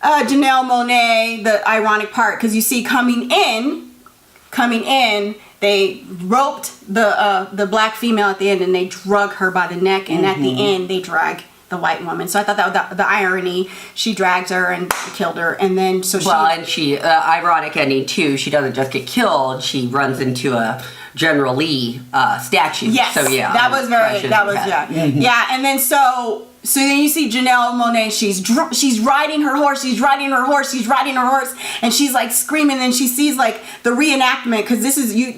Janelle Monae, the ironic part, because you see coming in, they roped the black female at the end, and they drug her by the neck, and at the end they drag the white woman. So I thought that was the irony. She drags her and killed her, and then and she ironic ending too. She doesn't just get killed; she runs into a General Lee statue. Yes. So yeah, that was yeah. And then so then you see Janelle Monae. She's riding her horse. And she's like screaming. And she sees like the reenactment, because this is you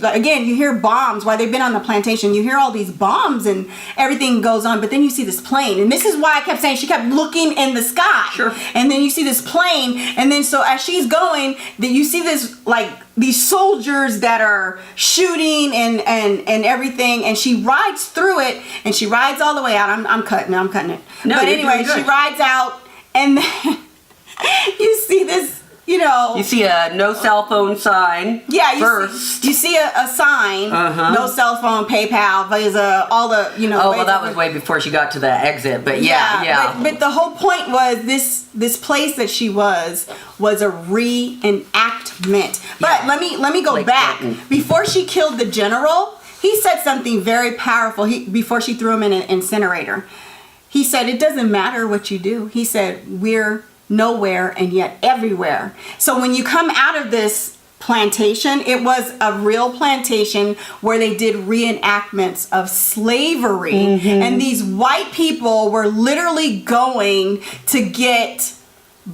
hear bombs while they've been on the plantation. You hear all these bombs and everything goes on. But then you see this plane, and this is why I kept saying she kept looking in the sky. Sure. And then you see this plane, and then so as she's going, that you see this like these soldiers that are shooting and everything, and she rides through it, and she rides all the way out. I'm cutting it. No, but anyway, she rides out, and then you see this, you see a no cell phone sign. Yeah, you see a sign, no cell phone, PayPal, Visa, all the Oh well, that was way before she got to the exit, but yeah. But the whole point was this place that she was a reenactment. But let me go back. Before she killed the general, he said something very powerful. Before she threw him in an incinerator, he said, "It doesn't matter what you do." He said, "We're nowhere and yet everywhere." So when you come out of this plantation, it was a real plantation where they did reenactments of slavery, and these white people were literally going to get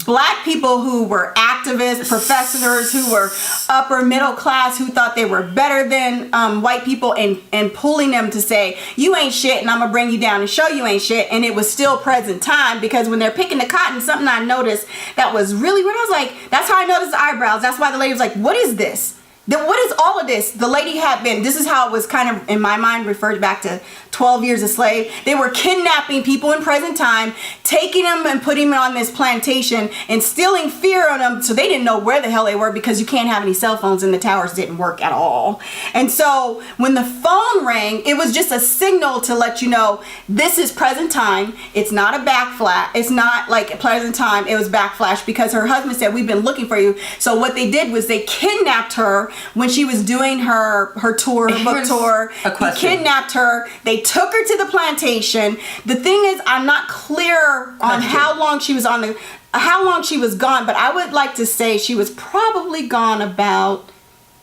black people who were activists, professors who were upper middle class, who thought they were better than white people, and pulling them to say, you ain't shit, and I'm gonna bring you down and show you ain't shit. And it was still present time, because when they're picking the cotton, something I noticed that was really weird. I was like, that's how I noticed the eyebrows. That's why the lady was like, what is this? What is all of this? The lady had been, this is how it was kind of in my mind referred back to 12 years a slave. They were kidnapping people in present time, taking them and putting them on this plantation, instilling fear on them, so they didn't know where the hell they were, because you can't have any cell phones and the towers didn't work at all. And so when the phone rang, it was just a signal to let you know this is present time. It's not a backflash. It's not like present time. It was backflash, because her husband said, we've been looking for you. So what they did was they kidnapped her when she was doing her tour, her book tour. They kidnapped her. They took her to the plantation. The thing is, I'm not clear on how long she was how long she was gone, but I would like to say she was probably gone about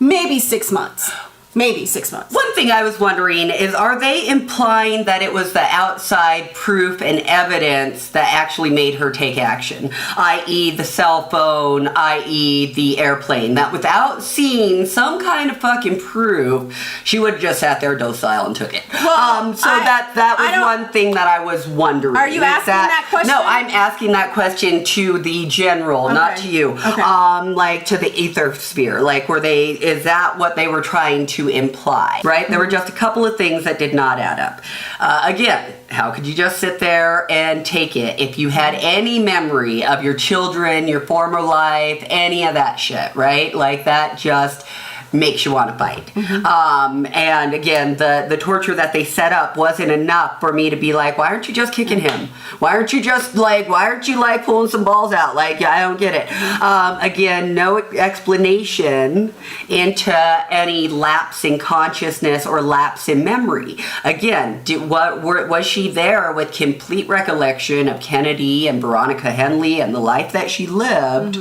maybe 6 months. Maybe 6 months. One thing I was wondering is, are they implying that it was the outside proof and evidence that actually made her take action? I.e. the cell phone, i.e. the airplane, that without seeing some kind of fucking proof, she would have just sat there docile and took it. Well, that was one thing that I was wondering. Are you asking that question? No, I'm asking that question to the general, not to you. Okay. Like to the ether sphere. Like, is that what they were trying to imply, right? There were just a couple of things that did not add up. Again, how could you just sit there and take it if you had any memory of your children, your former life, any of that shit, right? Like, that just makes you want to fight. And again, the torture that they set up wasn't enough for me to be like, why aren't you just kicking him? Why aren't you pulling some balls out? Like, yeah, I don't get it. Again, no explanation into any lapse in consciousness or lapse in memory. Again, was she there with complete recollection of Kennedy and Veronica Henley and the life that she lived?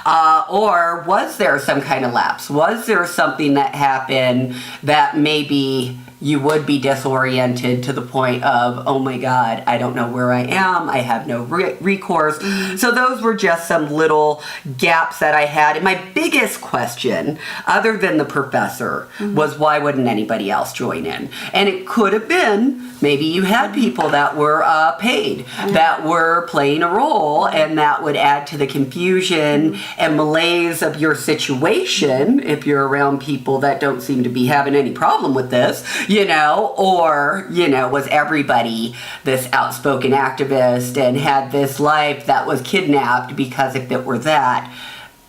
Or was there some kind of lapse? Was there something that happened that maybe you would be disoriented to the point of, oh my God, I don't know where I am. I have no recourse. So those were just some little gaps that I had. And my biggest question, other than the professor, was why wouldn't anybody else join in? And it could have been, maybe you had people that were paid, that were playing a role, and that would add to the confusion and malaise of your situation if you're around people that don't seem to be having any problem with this. Or, was everybody this outspoken activist and had this life that was kidnapped? Because if it were that,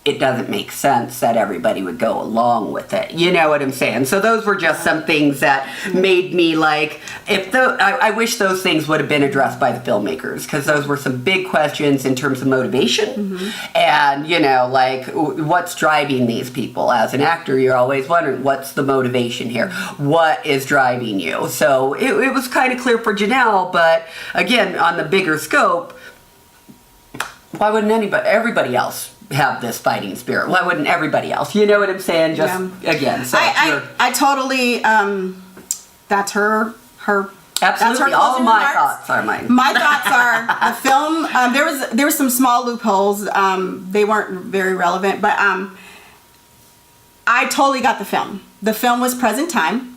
it doesn't make sense that everybody would go along with it. You know what I'm saying? So those were just some things that made me like, I wish those things would have been addressed by the filmmakers, because those were some big questions in terms of motivation. And, you know, like, what's driving these people? As an actor, you're always wondering, what's the motivation here? What is driving you? So it was kind of clear for Janelle, but again, on the bigger scope, why wouldn't everybody else have this fighting spirit? Why wouldn't everybody else? You know what I'm saying? Just again, so I totally that's her absolutely. that's her All closing my remarks. thoughts are mine. My thoughts are the film. There was some small loopholes. They weren't very relevant, but I totally got the film. The film was present time.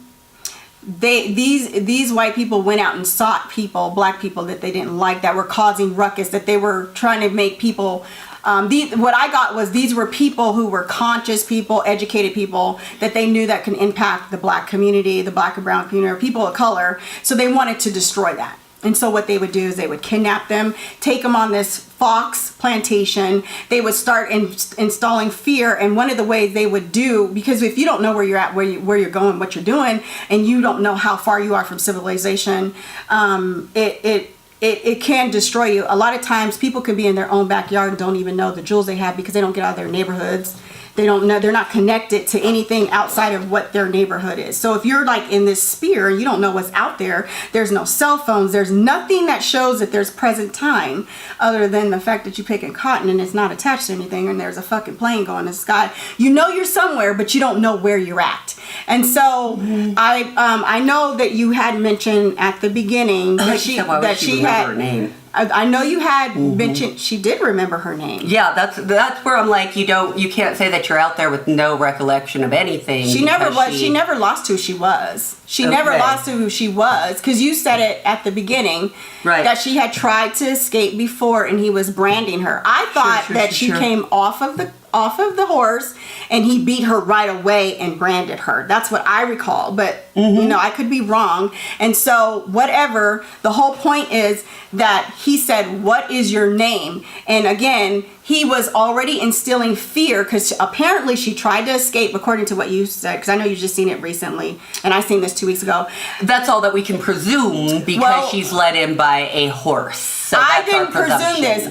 These white people went out and sought people, black people that they didn't like, that were causing ruckus, that they were trying to make people. What I got was these were people who were conscious people, educated people, that they knew that can impact the black community, the black and brown community, or people of color. So they wanted to destroy that. And so what they would do is they would kidnap them, take them on this fox plantation. They would start installing fear. And one of the ways they would do, because if you don't know where you're at, where you're going, what you're doing, and you don't know how far you are from civilization, it can destroy you. A lot of times people can be in their own backyard and don't even know the jewels they have because they don't get out of their neighborhoods. They don't know, they're not connected to anything outside of what their neighborhood is. So if you're like in this sphere and you don't know what's out there, there's no cell phones, there's nothing that shows that there's present time other than the fact that you're picking cotton and it's not attached to anything and there's a fucking plane going in the sky. You know you're somewhere, but you don't know where you're at. And so I know that you had mentioned at the beginning that she had her name. I know you had mentioned she did remember her name. Yeah, that's where I'm like, you can't say that you're out there with no recollection of anything. She never was. She never lost who she was. She never lost who she was, because you said it at the beginning, right? That she had tried to escape before, and he was branding her. I thought that she came off of the horse and he beat her right away and branded her. That's what I recall, but you know, I could be wrong. And so whatever, the whole point is that he said, what is your name? And again, he was already instilling fear, because apparently she tried to escape, according to what you said, because I know you just seen it recently and I seen this 2 weeks ago. That's all that we can presume, because she's led in by a horse. So I didn't presume this.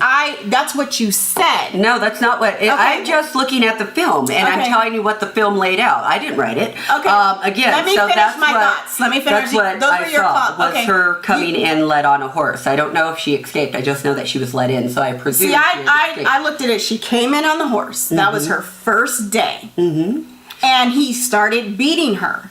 That's what you said. No, that's not what. I'm just looking at the film, and I'm telling you what the film laid out. I didn't write it. Okay. Again, let me finish my thoughts. Let me finish. That's what I saw was her coming in led on a horse. I don't know if she escaped. I just know that she was led in, so I presume. See, I looked at it. She came in on the horse. That was her first day, and he started beating her.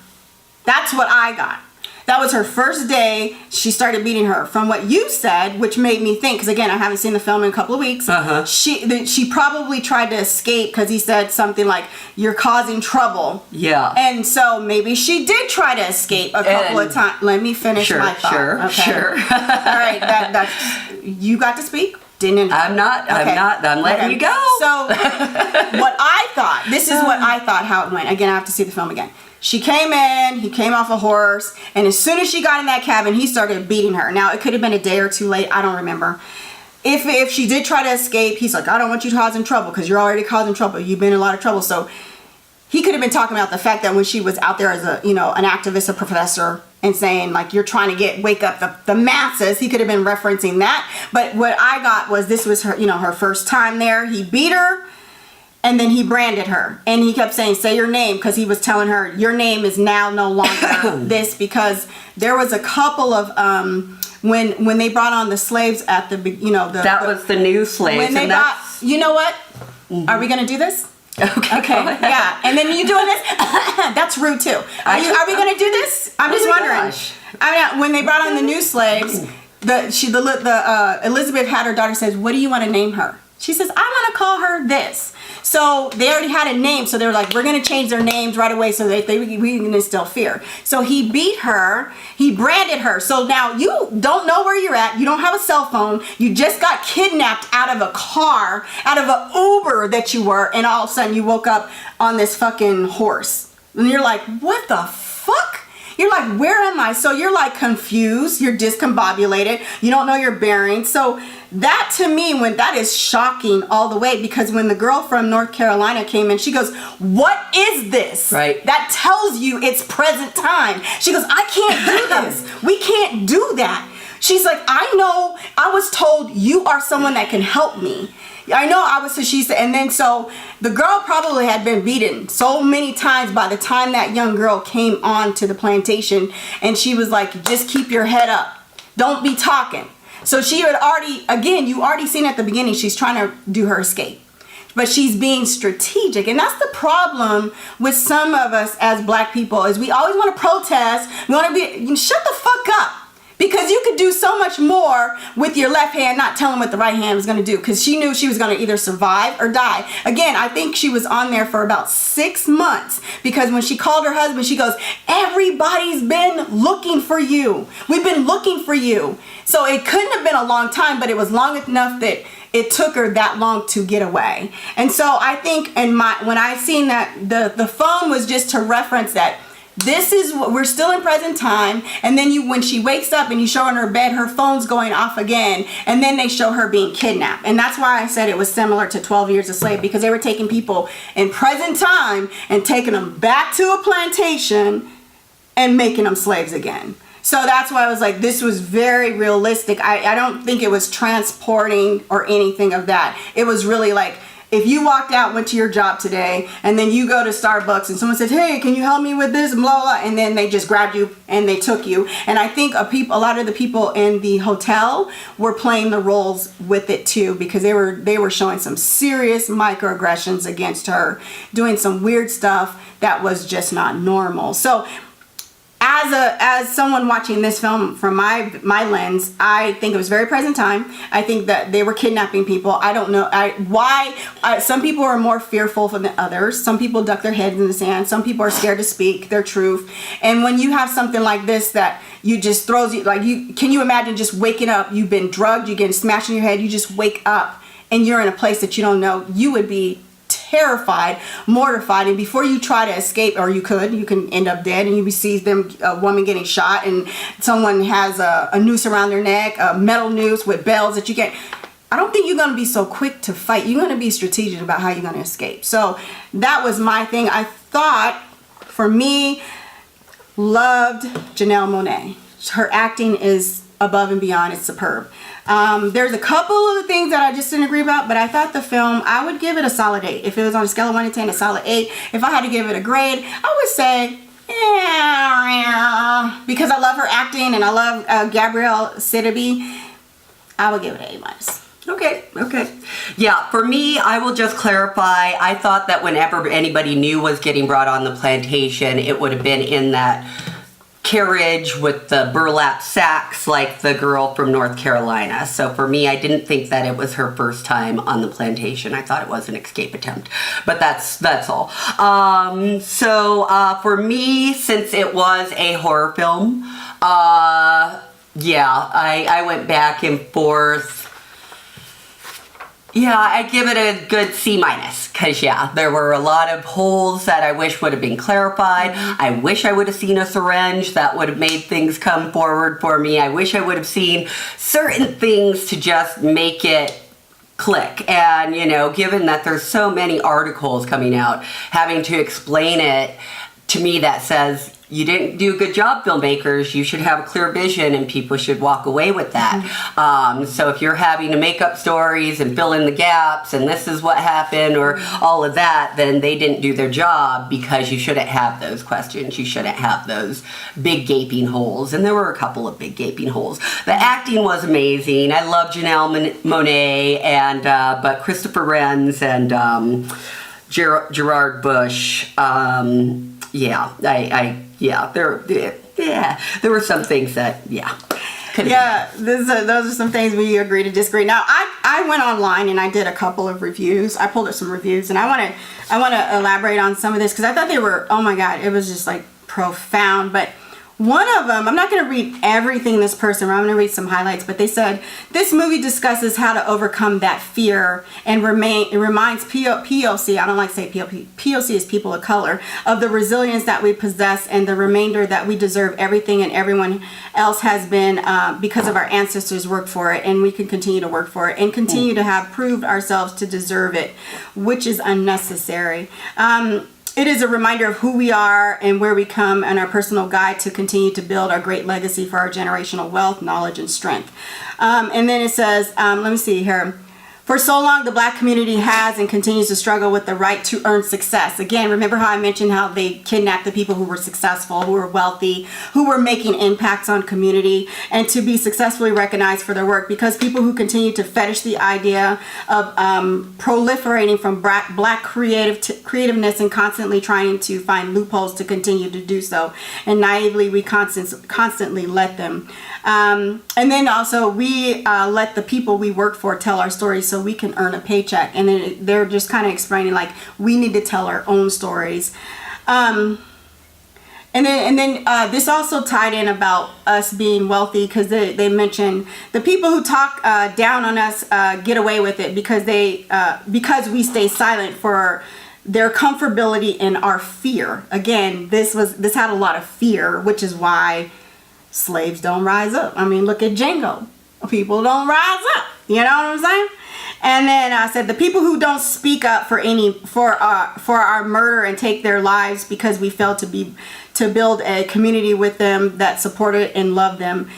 That's what I got. That was her first day. She started beating her. From what you said, which made me think, because again, I haven't seen the film in a couple of weeks. She probably tried to escape because he said something like, "You're causing trouble." Yeah. And so maybe she did try to escape a couple of times. Let me finish my thought. Sure. All right. That's you got to speak. I'm not. I'm letting you go. So what I thought. This is what I thought how it went. Again, I have to see the film again. She came in, he came off a horse, and as soon as she got in that cabin, he started beating her. Now, it could have been a day or two late. I don't remember. If she did try to escape, he's like, I don't want you causing trouble, because you're already causing trouble. You've been in a lot of trouble. So he could have been talking about the fact that when she was out there as an activist, a professor, and saying, like, you're trying to wake up the masses. He could have been referencing that. But what I got was this was her, her first time there. He beat her. And then he branded her, and he kept saying, "Say your name," because he was telling her, "Your name is now no longer this." Because there was a couple of when they brought on the slaves at the that was the new slaves. When they got, you know what? Are we gonna do this? Okay. Yeah. And then you doing this? That's rude too. Are we gonna do this? I'm just wondering. Gosh. I mean, when they brought on the new slaves, Elizabeth had her daughter says, "What do you want to name her?" She says, "I want to call her this." So they already had a name, so they were like, we're going to change their names right away so that we can instill fear. So he beat her, he branded her. So now you don't know where you're at, you don't have a cell phone, you just got kidnapped out of a car, out of an Uber that you were, and all of a sudden you woke up on this fucking horse. And you're like, what the fuck? You're like, where am I? So you're like confused, you're discombobulated, you don't know your bearings. So that to me, when that is shocking all the way, because when the girl from North Carolina came in, she goes, what is this? Right. That tells you it's present time. She goes, I can't do this. We can't do that. She's like, I know, I was told you are someone that can help me. I know I was, so she said, and then so the girl probably had been beaten so many times by the time that young girl came on to the plantation, and she was like, just keep your head up. Don't be talking. So she had already, again, you already seen at the beginning, she's trying to do her escape. But she's being strategic. And that's the problem with some of us as black people, is we always want to protest. We want to be, shut the fuck up. Because you could do so much more with your left hand, not telling what the right hand was going to do. Because she knew she was going to either survive or die. Again, I think she was on there for about 6 months. Because when she called her husband, she goes, everybody's been looking for you. We've been looking for you. So it couldn't have been a long time, but it was long enough that it took her that long to get away. And so I think when I seen that, the phone was just to reference that this is what we're still in present time. And then when she wakes up and you show her in her bed, her phone's going off again, and then they show her being kidnapped. And that's why I said it was similar to 12 Years a Slave, because they were taking people in present time and taking them back to a plantation and making them slaves again. So that's why I was like, this was very realistic. I don't think it was transporting or anything of that. It was really like, if you walked out, went to your job today, and then you go to Starbucks and someone said, hey, can you help me with this, and blah, blah, and then they just grabbed you and they took you. And I think a lot of the people in the hotel were playing the roles with it too, because they were showing some serious microaggressions against her, doing some weird stuff that was just not normal. So as someone watching this film from my lens, I think it was very present time. I think that they were kidnapping people. I don't know why. Some people are more fearful than others. Some people duck their heads in the sand. Some people are scared to speak their truth. And when you have something like this that you just throws you, like can you imagine just waking up? You've been drugged. You're getting smashed in your head. You just wake up and you're in a place that you don't know. You would be terrified, mortified, and before you try to escape, or you can end up dead, and you see a woman getting shot, and someone has a noose around their neck, a metal noose with bells that you can't. I don't think you're going to be so quick to fight. You're going to be strategic about how you're going to escape. So that was my thing. I thought, for me, loved Janelle Monae. Her acting is above and beyond. It's superb. There's a couple of things that I just didn't agree about, but I thought the film, I would give it a solid 8. If it was on a scale of 1 to 10, a solid 8. If I had to give it a grade, I would say, because I love her acting and I love Gabrielle Sidibe, I would give it an A-. Okay. Yeah, for me, I will just clarify, I thought that whenever anybody new was getting brought on the plantation, it would have been in that carriage with the burlap sacks like the girl from North Carolina. So for me, I didn't think that it was her first time on the plantation. I thought it was an escape attempt, but that's all. For me, since it was a horror film, I went back and forth. Yeah, I give it a good C-, because there were a lot of holes that I wish would have been clarified. I wish I would have seen a syringe. That would have made things come forward for me. I wish I would have seen certain things to just make it click. And, given that there's so many articles coming out having to explain it to me, that says, you didn't do a good job, filmmakers. You should have a clear vision and people should walk away with that. So if you're having to make up stories and fill in the gaps and this is what happened or all of that, then they didn't do their job, because you shouldn't have those questions. You shouldn't have those big gaping holes. And there were a couple of big gaping holes. The acting was amazing. I love Janelle Monae, but Christopher Renz and Gerard Bush. There were some things that, those are some things we agree to disagree. Now, I went online and I did a couple of reviews. I pulled up some reviews, and I want to elaborate on some of this, because I thought they were, oh my God, it was just like profound. But one of them, I'm not going to read everything this person wrote, I'm going to read some highlights, but they said, this movie discusses how to overcome that fear and it reminds POC, I don't like to say POC is people of color, of the resilience that we possess and the remainder that we deserve everything and everyone else has been, because of our ancestors worked for it, and we can continue to work for it and continue to have proved ourselves to deserve it, which is unnecessary. It is a reminder of who we are and where we come, and our personal guide to continue to build our great legacy for our generational wealth, knowledge, and strength. And then it says, let me see here. For so long, the Black community has and continues to struggle with the right to earn success. Again, remember how I mentioned how they kidnapped the people who were successful, who were wealthy, who were making impacts on community, and to be successfully recognized for their work, because people who continue to fetish the idea of proliferating from black creativeness and constantly trying to find loopholes to continue to do so. And naively, we constantly let them. And then also we let the people we work for tell our stories so we can earn a paycheck. And then they're just kind of explaining like we need to tell our own stories. And then this also tied in about us being wealthy, because they mentioned the people who talk down on us get away with it because we stay silent for their comfortability and our fear. Again, this had a lot of fear, which is why slaves don't rise up. I mean, look at Django. People don't rise up. You know what I'm saying? And then I said the people who don't speak up for our murder and take their lives because we failed to build a community with them that supported and loved them.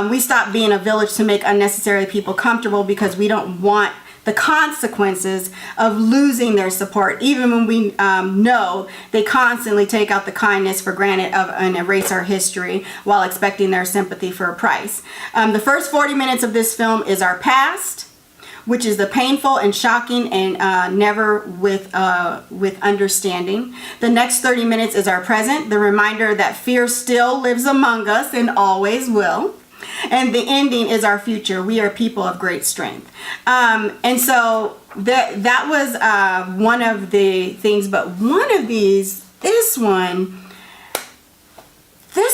We stopped being a village to make unnecessary people comfortable because we don't want the consequences of losing their support, even when we know they constantly take out the kindness for granted and erase our history while expecting their sympathy for a price. The first 40 minutes of this film is our past, which is the painful and shocking and never with understanding. The next 30 minutes is our present, the reminder that fear still lives among us and always will. And the ending is our future. We are people of great strength. And so that was one of the things. But one of these, this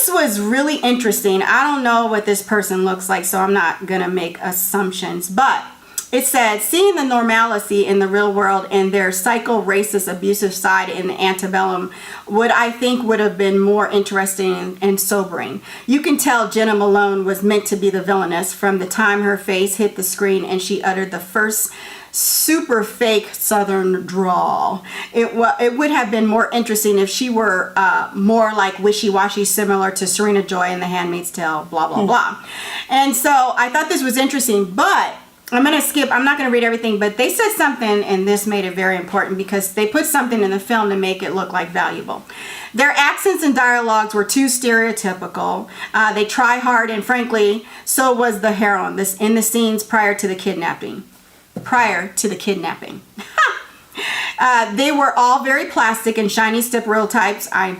was really interesting. I don't know what this person looks like, so I'm not going to make assumptions. But it said, seeing the normalcy in the real world and their psycho-racist, abusive side in Antebellum I think would have been more interesting and sobering. You can tell Jena Malone was meant to be the villainess from the time her face hit the screen and she uttered the first super fake Southern drawl. It would have been more interesting if she were more like wishy-washy, similar to Serena Joy in The Handmaid's Tale, blah, blah, blah. And so I thought this was interesting, but I'm going to skip. I'm not going to read everything, but they said something, and this made it very important because they put something in the film to make it look like valuable. Their accents and dialogues were too stereotypical. They try hard, and frankly, so was the heroine in the scenes prior to the kidnapping. They were all very plastic and shiny stereotypes. I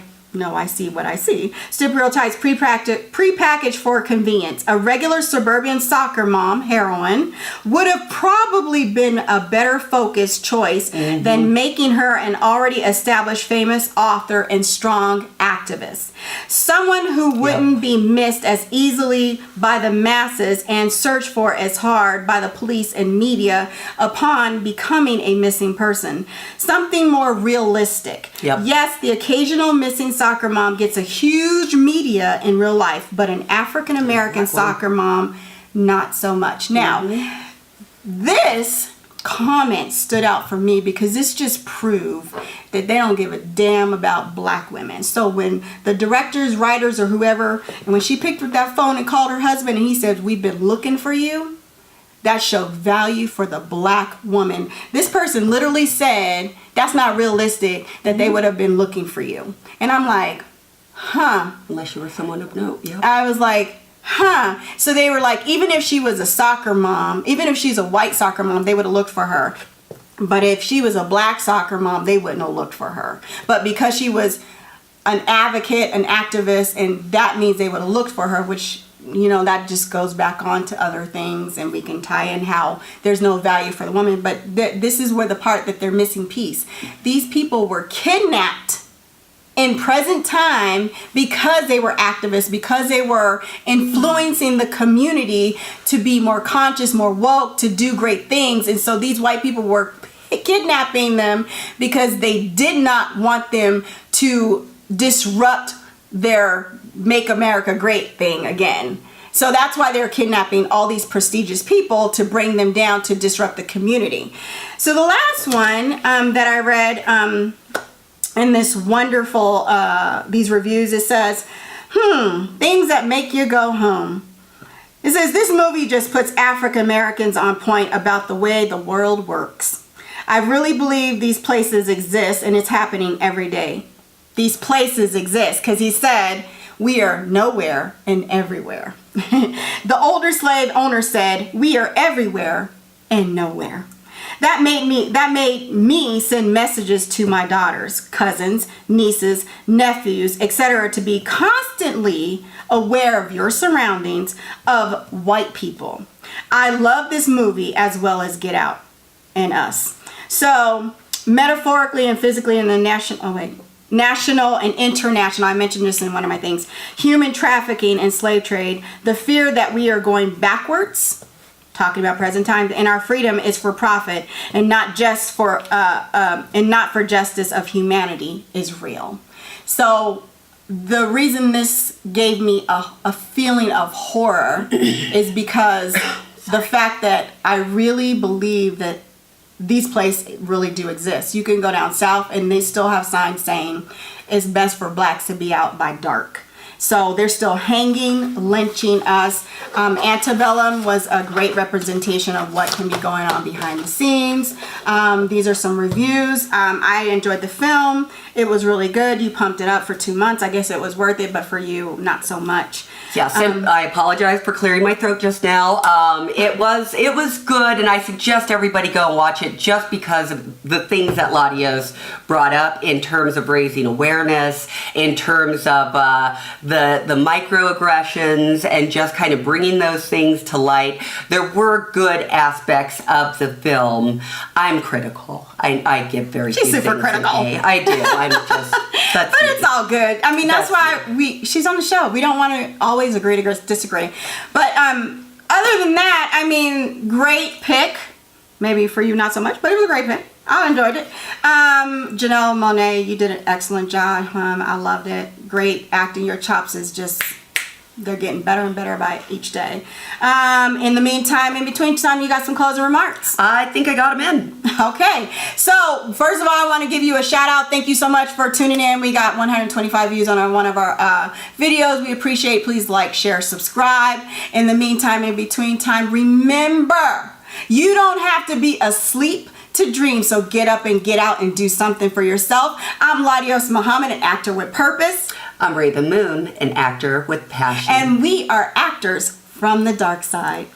see what I see. Stereotypes prepackaged for convenience. A regular suburban soccer mom, heroine, would have probably been a better focused choice than making her an already established famous author and strong activist. Someone who wouldn't be missed as easily by the masses and searched for as hard by the police and media upon becoming a missing person. Something more realistic. Yep. Yes, the occasional missing soccer mom gets a huge media in real life, but an African American soccer mom, not so much. Now, this comment stood out for me because this just proved that they don't give a damn about black women. So when the directors, writers, or whoever, and when she picked up that phone and called her husband and he said, "We've been looking for you," that showed value for the black woman. This person literally said, that's not realistic that they would have been looking for you. And I'm like, huh. Unless you were someone of note, yeah. I was like, huh. So they were like, even if she was a soccer mom, even if she's a white soccer mom, they would have looked for her. But if she was a black soccer mom, they wouldn't have looked for her. But because she was an advocate, an activist, and that means they would have looked for her, which, you know, that just goes back on to other things, and we can tie in how there's no value for the woman. But this is where the part that they're missing piece. These people were kidnapped in present time, because they were activists, because they were influencing the community to be more conscious, more woke, to do great things. And so these white people were kidnapping them because they did not want them to disrupt their Make America Great thing again. So that's why they're kidnapping all these prestigious people to bring them down to disrupt the community. So the last one that I read in this wonderful, these reviews, it says, things that make you go home. It says, this movie just puts African Americans on point about the way the world works. I really believe these places exist, and it's happening every day. These places exist, because he said, we are nowhere and everywhere. The older slave owner said, we are everywhere and nowhere. That made me send messages to my daughters, cousins, nieces, nephews, etc. to be constantly aware of your surroundings of white people. I love this movie as well as Get Out and Us. So metaphorically and physically in the national and international, I mentioned this in one of my things, human trafficking and slave trade, the fear that we are going backwards, talking about present time, and our freedom is for profit and not just for and not for justice of humanity is real. So the reason this gave me a feeling of horror is because the fact that I really believe that these places really do exist. You can go down south and they still have signs saying it's best for blacks to be out by dark. So they're still hanging, lynching us. Antebellum was a great representation of what can be going on behind the scenes. These are some reviews. I enjoyed the film. It was really good. You pumped it up for 2 months. I guess it was worth it, but for you, not so much. Yes, and I apologize for clearing my throat just now. It was good, and I suggest everybody go and watch it just because of the things that LaDios brought up in terms of raising awareness, in terms of the microaggressions, and just kind of bringing those things to light. There were good aspects of the film. I'm critical. I give very few She's super things critical. I do. I'm just. But it's all good. I mean, that's why she's on the show. We don't want to always agree to disagree. But other than that, I mean, great pick. Maybe for you not so much, but it was a great pick. I enjoyed it. Janelle Monae, you did an excellent job. I loved it. Great acting. Your chops is just, they're getting better and better by each day. In the meantime, in between time, you got some closing remarks. I think I got them in. Okay. So, first of all, I want to give you a shout out. Thank you so much for tuning in. We got 125 views on one of our videos. We appreciate it. Please like, share, subscribe. In the meantime, in between time, remember, you don't have to be asleep to dream, so get up and get out and do something for yourself. I'm LaDios Muhammad, an actor with purpose. I'm Rav'n Moon, an actor with passion. And we are actors from the dark side.